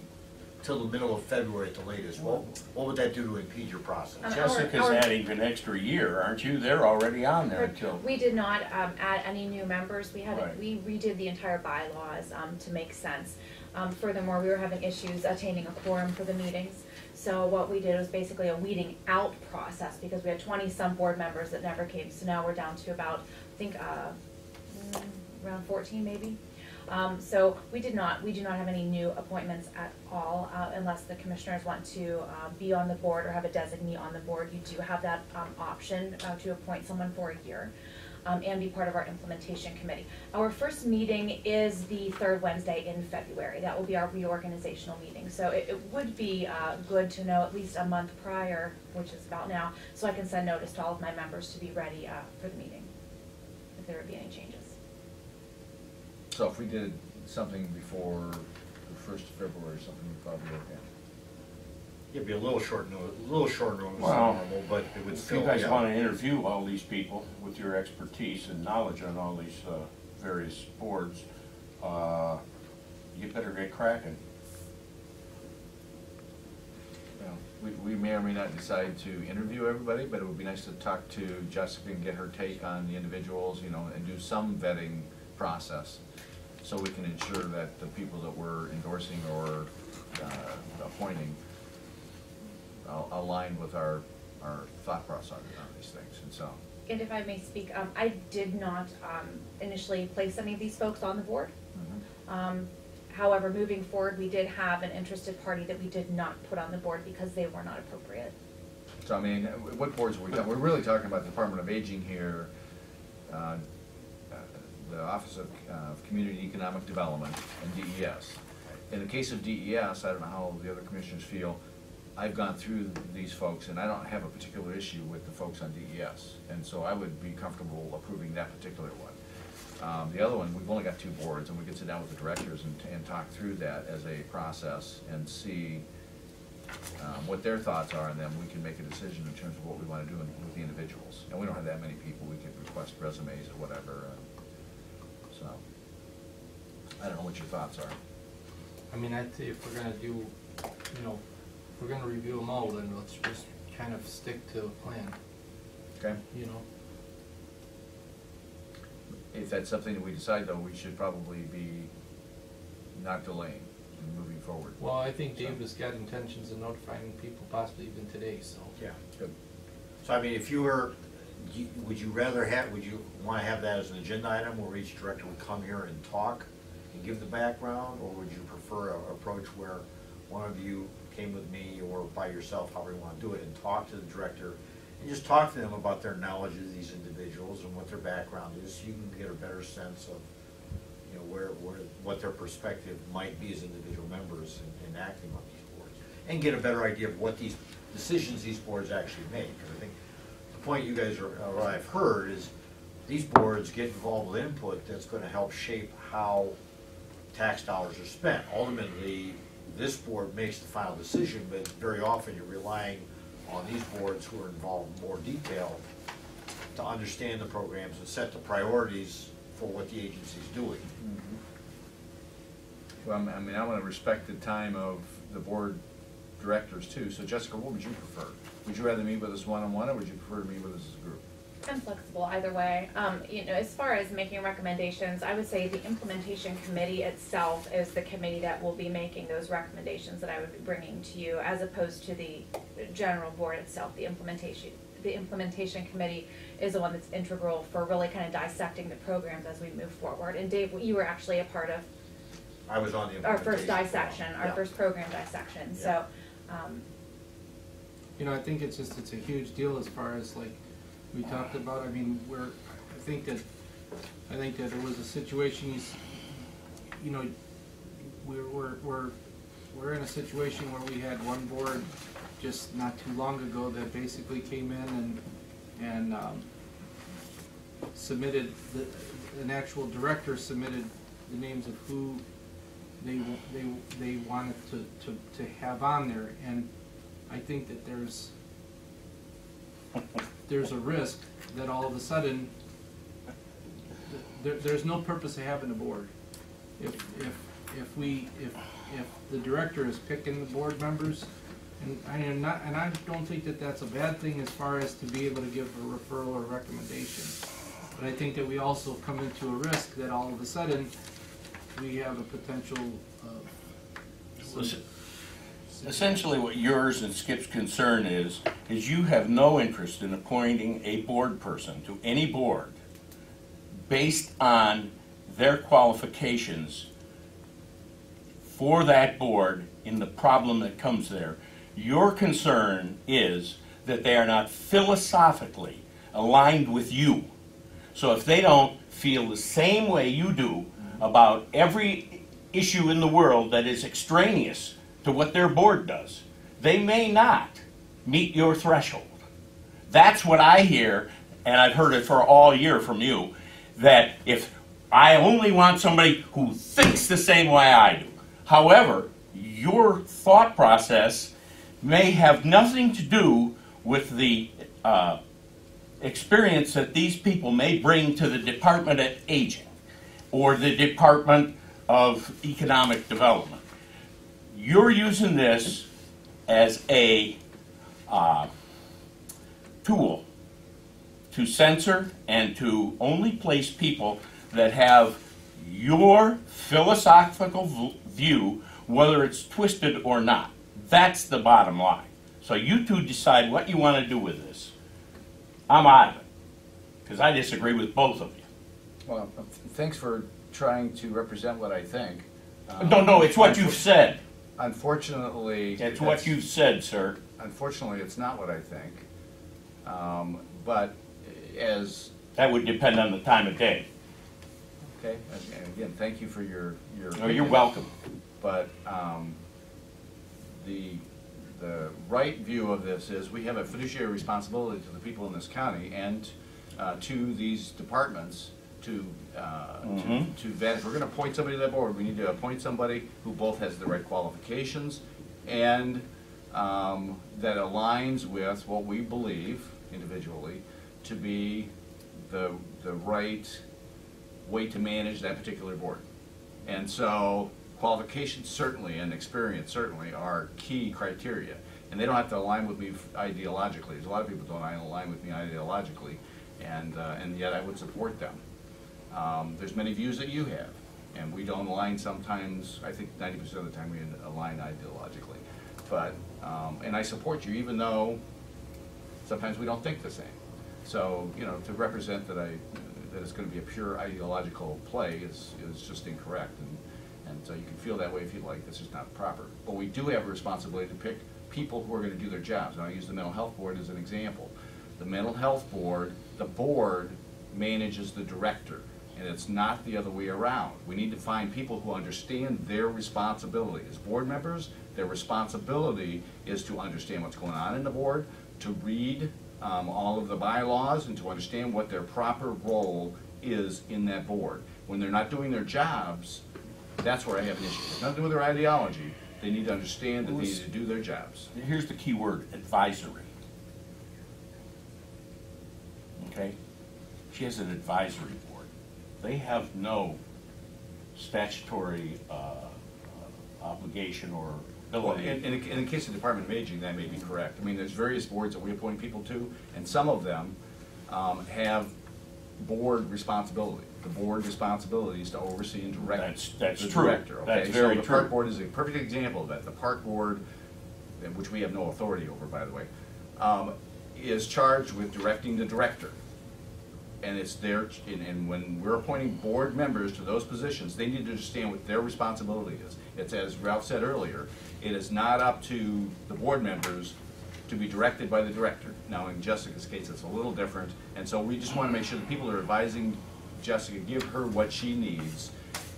till the middle of February at the latest, what would that do to impede your process? Jessica's adding an extra year, aren't you? They're already on there until. We did not add any new members. We had Right. we redid the entire bylaws to make sense. Furthermore, we were having issues attaining a quorum for the meetings. So what we did was basically a weeding out process, because we had 20-some board members that never came. So now we're down to about, I think, around 14 maybe. So we do not have any new appointments at all, unless the commissioners want to be on the board or have a designee on the board. You do have that option to appoint someone for a year and be part of our implementation committee. Our first meeting is the third Wednesday in February. That will be our reorganizational meeting. So it would be good to know at least a month prior, which is about now, so I can send notice to all of my members to be ready for the meeting, if there would be any changes. So if we did something before the 1st of February or something, we'd probably be okay. It'd be a little short notice than Well, normal, but it would If still. you guys yeah. want to interview all these people with your expertise and knowledge on all these various boards, you better get cracking. Well, we may or may not decide to interview everybody, but it would be nice to talk to Jessica and get her take on the individuals, you know, and do some vetting process, so we can ensure that the people that we're endorsing or appointing align with our thought process on these things, and so. And if I may speak, I did not initially place any of these folks on the board. However, moving forward, we did have an interested party that we did not put on the board because they were not appropriate. So I mean, what boards are we talking? We're really talking about the Department of Aging here, the Office of Community and Economic Development, and DES. In the case of DES, I don't know how the other commissioners feel. I've gone through these folks, and I don't have a particular issue with the folks on DES, and so I would be comfortable approving that particular one. The other one, we've only got 2 boards, and we can sit down with the directors and talk through that as a process and see what their thoughts are, and then we can make a decision in terms of what we want to do with the individuals. And we don't have that many people. We could request resumes or whatever. So, I don't know what your thoughts are. I mean, I'd say if we're gonna do, you know, if we're gonna review them all, then let's just kind of stick to a plan, Okay? you know? If that's something that we decide, though, we should probably be not delaying and moving forward. Well, I think Dave has got intentions of notifying people possibly even today, so. Yeah. Good. So I mean, if you were, would you want to have that as an agenda item where each director would come here and talk and give the background, or would you prefer an approach where one of you came with me or by yourself, however you want to do it, and talk to the director and just talk to them about their knowledge of these individuals and what their background is, so you can get a better sense of, you know, what their perspective might be as individual members in acting on these boards, and get a better idea of what these decisions these boards actually make. Because I think the point you guys are, or what I've heard, is these boards get involved with input that's going to help shape how tax dollars are spent. Ultimately, this board makes the final decision, but very often you're relying on these boards who are involved in more detail to understand the programs and set the priorities for what the agency's doing. Well, I mean, I want to respect the time of the board directors too. So Jessica, what would you prefer? Would you rather meet with us one-on-one, or would you prefer to meet with us as a group? I'm flexible either way. You know, as far as making recommendations, I would say the implementation committee itself is the committee that will be making those recommendations that I would be bringing to you, as opposed to the general board itself. The implementation committee is the one that's integral for really kind of dissecting the programs as we move forward. And Dave, you were actually a part of I was on the our implementation. first dissection, our Yeah. first program dissection. Yeah. So, You know, I think it's a huge deal as far as like we talked about. I mean, I think that there was a situation, you know, we're in a situation where we had one board just not too long ago that basically came in and submitted, an actual director submitted the names of who they wanted to have on there, and I think that there's a risk that all of a sudden there's no purpose of having a board. If the director is picking the board members, and I don't think that that's a bad thing as far as to be able to give a referral or recommendation. But I think that we also come into a risk that all of a sudden we have a potential Listen, essentially what yours and Skip's concern is you have no interest in appointing a board person to any board based on their qualifications for that board in the problem that comes there. Your concern is that they are not philosophically aligned with you. So if they don't feel the same way you do about every issue in the world that is extraneous to what their board does, they may not meet your threshold. That's what I hear, and I've heard it for all year from you, that if I only want somebody who thinks the same way I do. However, your thought process may have nothing to do with the experience that these people may bring to the Department of Aging or the Department of Economic Development. You're using this as a tool to censor and to only place people that have your philosophical view, whether it's twisted or not. That's the bottom line. So you two decide what you want to do with this. I'm out of it, because I disagree with both of you. Well, thanks for trying to represent what I think. No, it's what you've said. Unfortunately... It's what you've said, sir. Unfortunately, it's not what I think. But as... That would depend on the time of day. Okay, and again, thank you for your Oh, you're welcome. But the right view of this is we have a fiduciary responsibility to the people in this county and to these departments to vet. If we're going to appoint somebody to that board, we need to appoint somebody who both has the right qualifications and that aligns with what we believe individually to be the right way to manage that particular board. And so qualifications certainly and experience certainly are key criteria. And they don't have to align with me ideologically. There's a lot of people don't align with me ideologically, and yet I would support them. There's many views that you have, and we don't align sometimes. I think 90% of the time we align ideologically. But, and I support you even though sometimes we don't think the same. So, you know, to represent that it's going to be a pure ideological play is just incorrect. And so you can feel that way if you like. This is not proper. But we do have a responsibility to pick people who are going to do their jobs. And I use the mental health board as an example. The mental health board, the board manages the director, and it's not the other way around. We need to find people who understand their responsibility. As board members, their responsibility is to understand what's going on in the board, to read all of the bylaws, and to understand what their proper role is in that board. When they're not doing their jobs, that's where I have an issue. It's nothing to do with their ideology. They need to understand that they need to do their jobs. Here's the key word: advisory. Okay? She has an advisory board. They have no statutory obligation or ability. Well, in the case of the Department of Aging, that may be correct. I mean, there's various boards that we appoint people to, and some of them have board responsibility. The board responsibility is to oversee and direct that's the true. director. Okay? That's very so the true. park board is a perfect example of that. The park board, which we have no authority over, by the way, is charged with directing the director. And it's their, and when we're appointing board members to those positions, they need to understand what their responsibility is. It's, as Ralph said earlier, it is not up to the board members to be directed by the director. Now, in Jessica's case, it's a little different, and so we just want to make sure the people that are advising Jessica give her what she needs.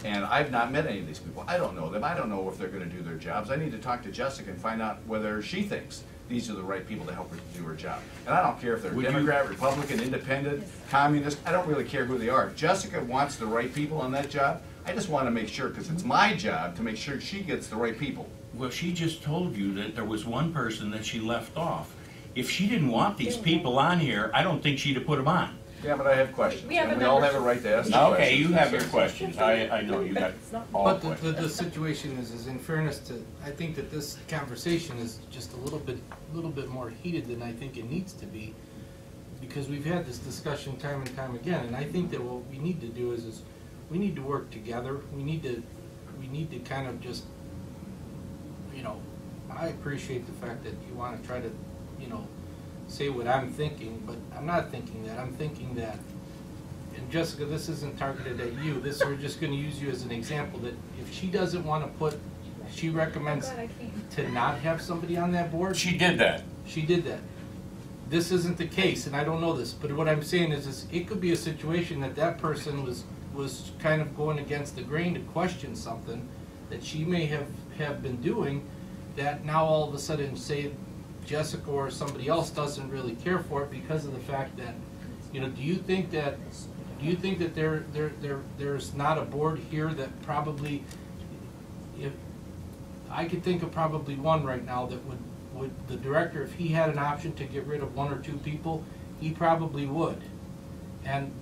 And I've not met any of these people. I don't know them. I don't know if they're going to do their jobs. I need to talk to Jessica and find out whether she thinks these are the right people to help her do her job. And I don't care if they're Democrat, Republican, Independent, Communist. I don't really care who they are. If Jessica wants the right people on that job, I just want to make sure, because it's my job to make sure she gets the right people. Well, she just told you that there was one person that she left off. If she didn't want these people on here, I don't think she'd have put them on. Yeah, but I have questions. We have and a we all have a membership. right to ask questions. Okay, you have your questions. I know you got all But questions. the situation is in fairness to, I think that this conversation is just a little bit more heated than I think it needs to be, because we've had this discussion time and time again, and I think that what we need to do is we need to work together. We need to kind of just, you know, I appreciate the fact that you want to try to, you know, say what I'm thinking, but I'm not thinking that. I'm thinking that, and Jessica, this isn't targeted at you, we're just gonna use you as an example, that if she doesn't wanna put, she recommends Oh, God, I can't. to not have somebody on that board. She did that. She did that. This isn't the case, and I don't know this, but what I'm saying is it could be a situation that that person was kind of going against the grain to question something that she may have been doing, that now all of a sudden, say, Jessica or somebody else doesn't really care for it because of the fact that, you know, do you think that there's not a board here that probably, if, I could think of probably one right now that would the director, if he had an option to get rid of one or two people, he probably would. And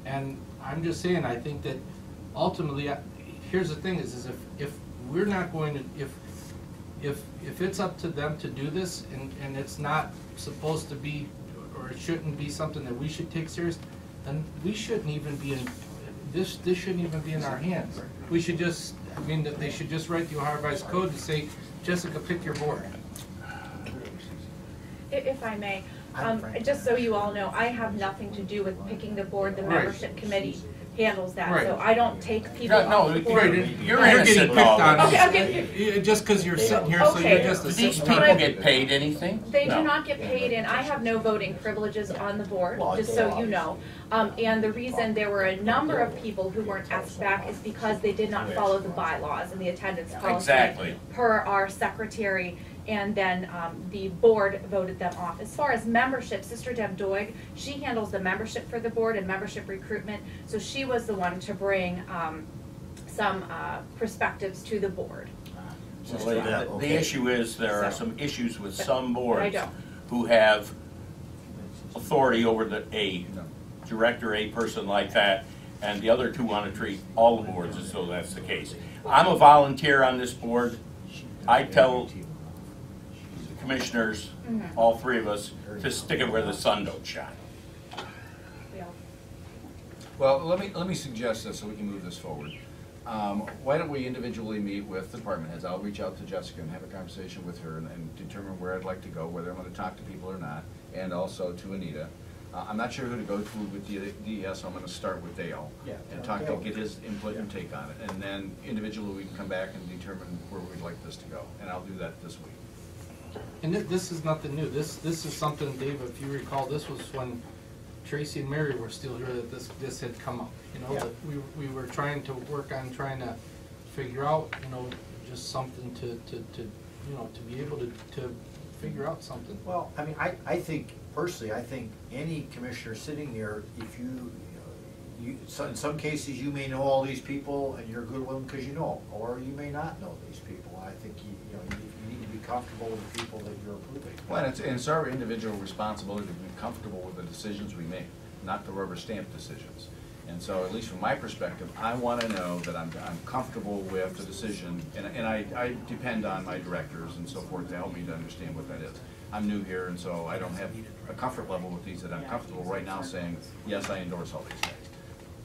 I'm just saying, I think that ultimately, here's the thing is if we're not going to, if it's up to them to do this and it's not supposed to be, or it shouldn't be something that we should take serious, then we shouldn't even be in, this shouldn't even be in our hands. We should just, I mean, that they should just write the Ohio Revised Code to say, Jessica, pick your board. If I may, just so you all know, I have nothing to do with picking the board, the Right. membership committee handles that, Right. so I don't take people No, off the board. you're getting innocent picked all on. this. Okay. Just because you're sitting here, so you're Okay. just a Do these sitting people person. get paid anything? They No. do not get paid, and I have no voting privileges on the board, Well, just so you know. And the reason there were a number of people who weren't asked back is because they did not follow the bylaws and the attendance policy. Exactly. Per our secretary, and then the board voted them off. As far as membership, Sister Deb Doig, she handles the membership for the board and membership recruitment, so she was the one to bring some perspectives to the board. Well, the issue is there are some issues with some I boards don't. who have authority over a director, a person like that, and the other two want to treat all the boards as though that's the case. I'm a volunteer on this board. I tell the commissioners, all three of us, to stick it where the sun don't shine. Yeah. Well, let me suggest this so we can move this forward. Why don't we individually meet with the department heads? I'll reach out to Jessica and have a conversation with her and determine where I'd like to go, whether I'm gonna talk to people or not, and also to Anita. I'm not sure who to go to with DES, so I'm gonna start with Dale. Yeah. And get his input and take on it, and then individually we can come back and determine where we'd like this to go, and I'll do that this week. And this is nothing new. This is something, Dave, if you recall, this was when Tracy and Mary were still here that this had come up. You know, Yeah. that we were trying to work on trying to figure out, you know, just something to you know, to be able to figure out something. Well, I mean, I think, personally, I think any commissioner sitting here, if in some cases, you may know all these people and you're good with them because you know them, or you may not know these people. I think you need to be comfortable with the people that you're approving. Well, and it's our individual responsibility to be comfortable with the decisions we make, not the rubber stamp decisions. And so, at least from my perspective, I want to know that I'm comfortable with the decision, and I depend on my directors and so forth to help me to understand what that is. I'm new here, and so I don't have a comfort level with these that I'm comfortable right now saying, yes, I endorse all these things.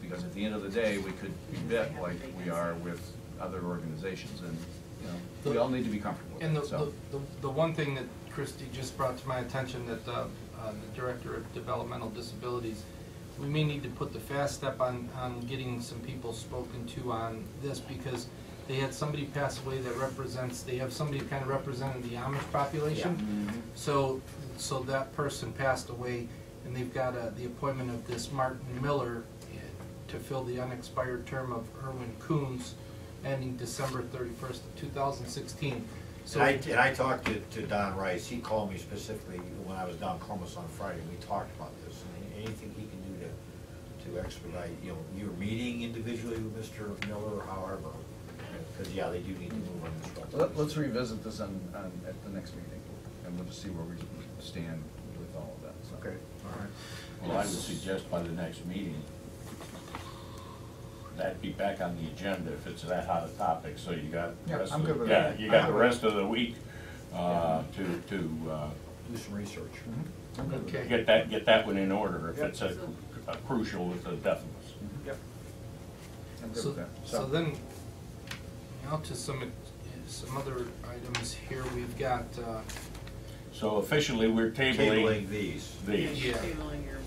Because at the end of the day, we could be bit like we are with other organizations, and, you know, we all need to be comfortable with And it, so. the one thing that Christie just brought to my attention, that the Director of Developmental Disabilities, we may need to put the fast step on getting some people spoken to on this, because they had somebody pass away that represents, they have somebody kind of representing the Amish population. So that person passed away, and they've got the appointment of this Martin Miller to fill the unexpired term of Erwin Coons, ending December 31st, 2016. So And I talked to Don Rice. He called me specifically when I was down in Columbus on Friday. We talked about this, and anything he can do to expedite, your meeting individually with Mr. Miller or however, because, yeah, they do need to move on this. Let's revisit this at the next meeting, and we'll just see where we stand with all of that, so. Okay, all right. Well, I would suggest by the next meeting, that'd be back on the agenda if it's that hot a topic, so you got. Yeah, I'm good with that. You got the rest of the week to Do some research. Okay. get that one in order if it's a crucial with the death of us. Yep. I'm good So, with that. so then, now to some other items here. We've got, So officially, we're tabling Tabling these. these. Yeah. Tabling your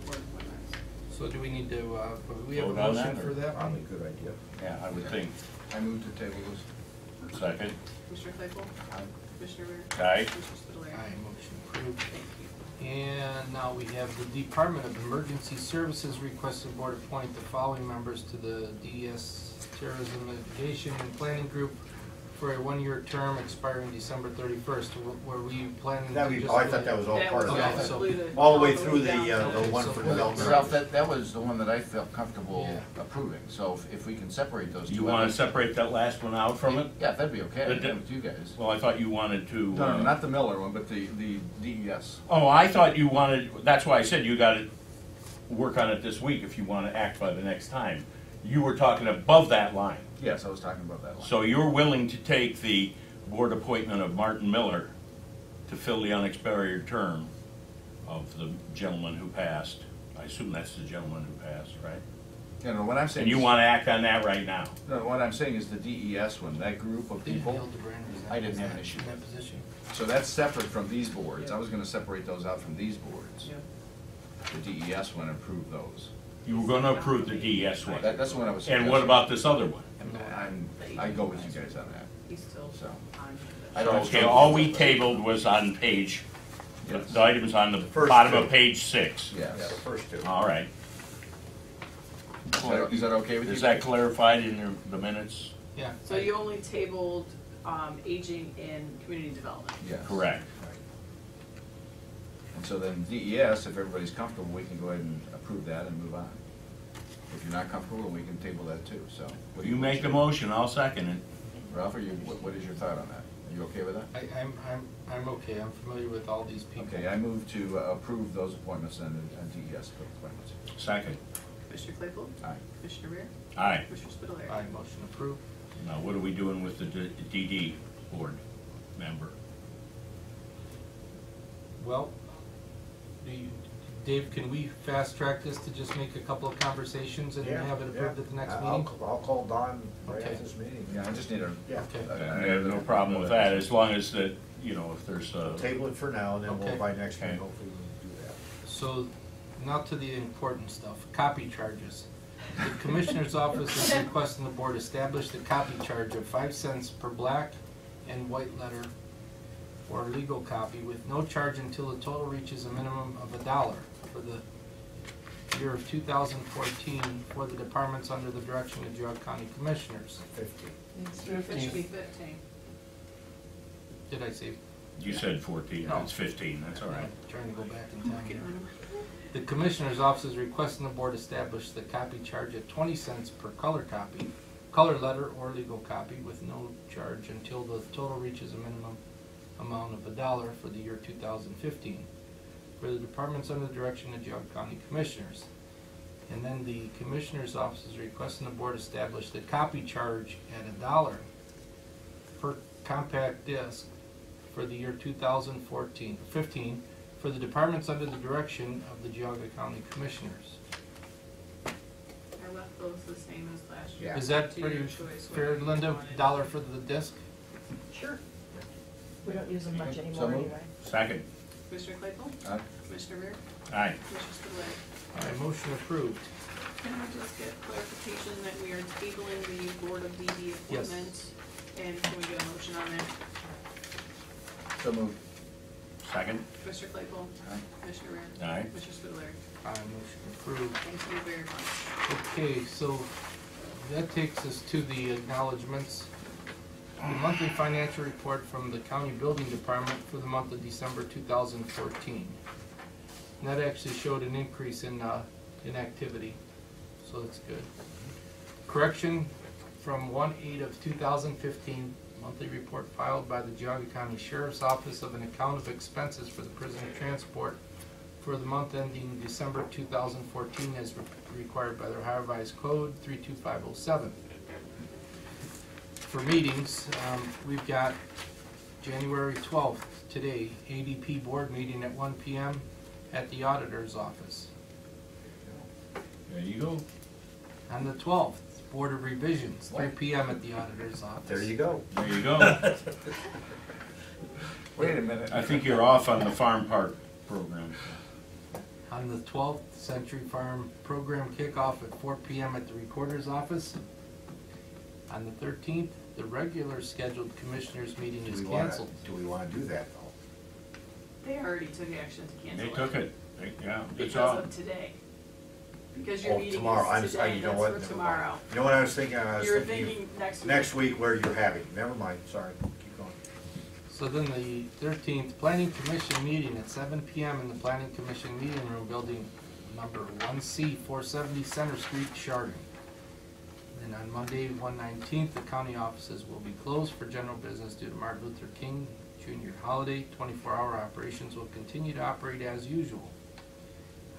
board appointments. So do we need to, do we have a Vote on motion that, for or- that Probably one? a good idea. Yeah, I would think. I move to table this. Second. Commissioner Claypool? Aye. Commissioner Rea? Aye. Commissioner Spudler? Aye, motion approved. Thank you. And now we have the Department of Emergency Services requested board appoint the following members to the DES Terrorism Mitigation and Planning Group for a one-year term expiring December 31st. Were we planning That'd to be, just? oh, I thought that was all That part of was Okay, that. so- included All the way down. through the Okay, one so for we'll- development. Ralph, that was the one that I felt comfortable Yeah. approving, so if we can separate those two. You want to separate that last one out from it? Yeah, that'd be okay, The- with you guys. Well, I thought you wanted to. No, no, not the Miller one, but the DES. Oh, I thought you wanted, that's why I said you got to work on it this week if you want to act by the next time. You were talking above that line. Yes, I was talking about that one. So you're willing to take the board appointment of Martin Miller to fill the unexpired term of the gentleman who passed. I assume that's the gentleman who passed, right? You know, what I'm saying. And you is- want to act on that right now? No, what I'm saying is the DES one, that group of people, Neil DeBrand was I didn't have an issue in that with. position. so that's separate from these boards. I was gonna separate those out from these boards. Yeah. The DES one, approve those. You were going to approve the DES one. That's the one I was. And what about this other one? I go with you guys on that. He's still So. on. I don't- Okay, all we tabled was on page, Yes. the items on the First bottom two. of page 6. Yeah, the Yes. first two. All right. Is that okay with you? Is that clarified in the minutes? Yeah. So you only tabled, aging and community development. Yes. Correct. And so then DES, if everybody's comfortable, we can go ahead and approve that and move on. If you're not comfortable, we can table that too, so. what do You make the motion, I'll second it. Ralph, what is your thought on that? Are you okay with that? I'm okay, I'm familiar with all these people. Okay, I move to approve those appointments and DES appointments. Second. Commissioner Claypool? Aye. Commissioner Rea? Aye. Commissioner Spudler? Aye, motion approved. Now, what are we doing with the DD board member? Well, Dave, can we fast track this to just make a couple of conversations and Yeah, have it approved yeah. at the next I'll- meeting? I'll call Don right Okay. after this meeting. Yeah, I just need a. Yeah. Okay. I have no problem with that, as long as that, you know, if there's a. Table it for now, and then we'll, Okay. by next meeting, Okay. hopefully we can do that. So, now to the important stuff, copy charges. The Commissioner's Office is requesting the board establish the copy charge of 5 cents per black and white letter or legal copy with no charge until the total reaches a minimum of $1 for the year of 2014 for the departments under the direction of Geauga County Commissioners. 50. It should be 15. Did I say? You said 14, No. it's 15, that's all right. Trying to go back in time here. The Commissioner's Office is requesting the board establish the copy charge at 20 cents per color copy, color letter or legal copy with no charge until the total reaches a minimum amount of $1 for the year 2015 for the departments under the direction of Geauga County Commissioners. And then the Commissioner's Office is requesting the board establish the copy charge at $1 per compact disc for the year 2015 for the departments under the direction of the Geauga County Commissioners. I left those the same as last year. Yeah. Is that To your pretty choice, fair, whether you Linda? wanted- $1 for the disc? Sure. We don't use them much So anymore moved. anyway. Second. Commissioner Claypool? Aye. Commissioner Rea? Aye. Commissioner Spudler? All right, motion approved. Can I just get clarification that we are tabling the Board of DD Yes. appointment? And can we get a motion on that? So moved. Second. Commissioner Claypool? Aye. Commissioner Rea? Aye. Commissioner Spudler? Aye, motion approved. Thank you very much. Okay, so that takes us to the acknowledgements. The monthly financial report from the County Building Department for the month of December 2014. And that actually showed an increase in activity, so that's good. Correction from 1/8 of 2015, monthly report filed by the Geauga County Sheriff's Office of an account of expenses for the prison transport for the month ending December 2014 as required by the Ohio Revised Code 32507. For meetings, we've got January 12th, today, ADP board meeting at 1 p.m. at the auditor's office. There you go. On the 12th, Board of Revisions, 3 p.m. at the auditor's office. There you go. There you go. Wait a minute. I think you're off on the farm park program. Huh? On the 12th, Century Farm program kickoff at 4 p.m. at the Recorder's office. On the 13th, the regular scheduled Commissioners meeting is canceled. Do we wanna do that though? They already took action to cancel They it. took it, yeah, it's Because all, of today. Because your meeting Tomorrow, I'm is sorry, today, you know that's what? for Never tomorrow. mind. You know what I was thinking? I was You're thinking thinking next week. next week where you're having, never mind, sorry, keep going. So then the 13th, Planning Commission meeting at 7 p.m. in the Planning Commission meeting room, building number 1C, 470 Center Street, Chardon. Then on Monday, 1/19th, the county offices will be closed for general business due to Martin Luther King Jr. holiday. 24-hour operations will continue to operate as usual.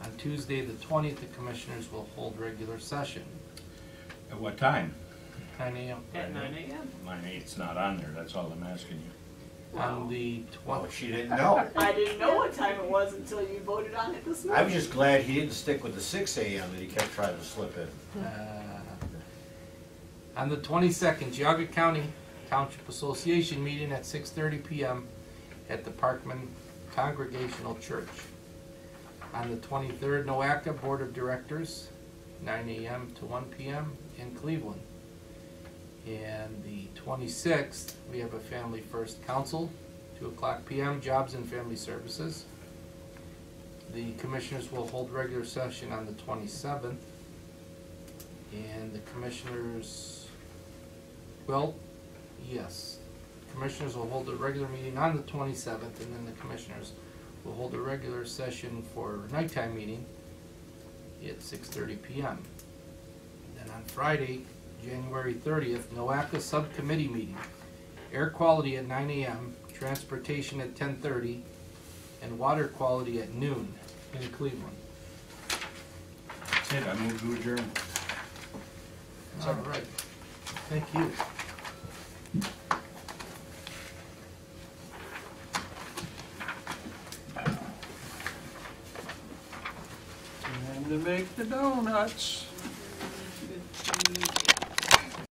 On Tuesday, the 20th, the Commissioners will hold regular session, at what time? 9 a.m. At 9 a.m. 9/8, it's not on there, that's all I'm asking you. On the Well, 20th, she didn't know. I didn't know what time it was until you voted on it this morning. I was just glad he didn't stick with the 6 AM that he kept trying to slip in. on the 22nd, Geauga County Township Association meeting at 6:30 p.m. at the Parkman Congregational Church. On the 23rd, NOACA Board of Directors, 9 a.m. to 1 p.m. in Cleveland. And the 26th, we have a Family First Council, 2 o'clock p.m., Jobs and Family Services. The Commissioners will hold regular session on the 27th. And the Commissioners, well, yes, Commissioners will hold a regular meeting on the 27th, and then the Commissioners will hold a regular session for nighttime meeting at 6:30 p.m. Then on Friday, January 30th, NOACA Subcommittee meeting. Air quality at 9 a.m., transportation at 10:30, and water quality at noon in Cleveland. That's it, I move to adjourn. All right, thank you. And to make the donuts. Good.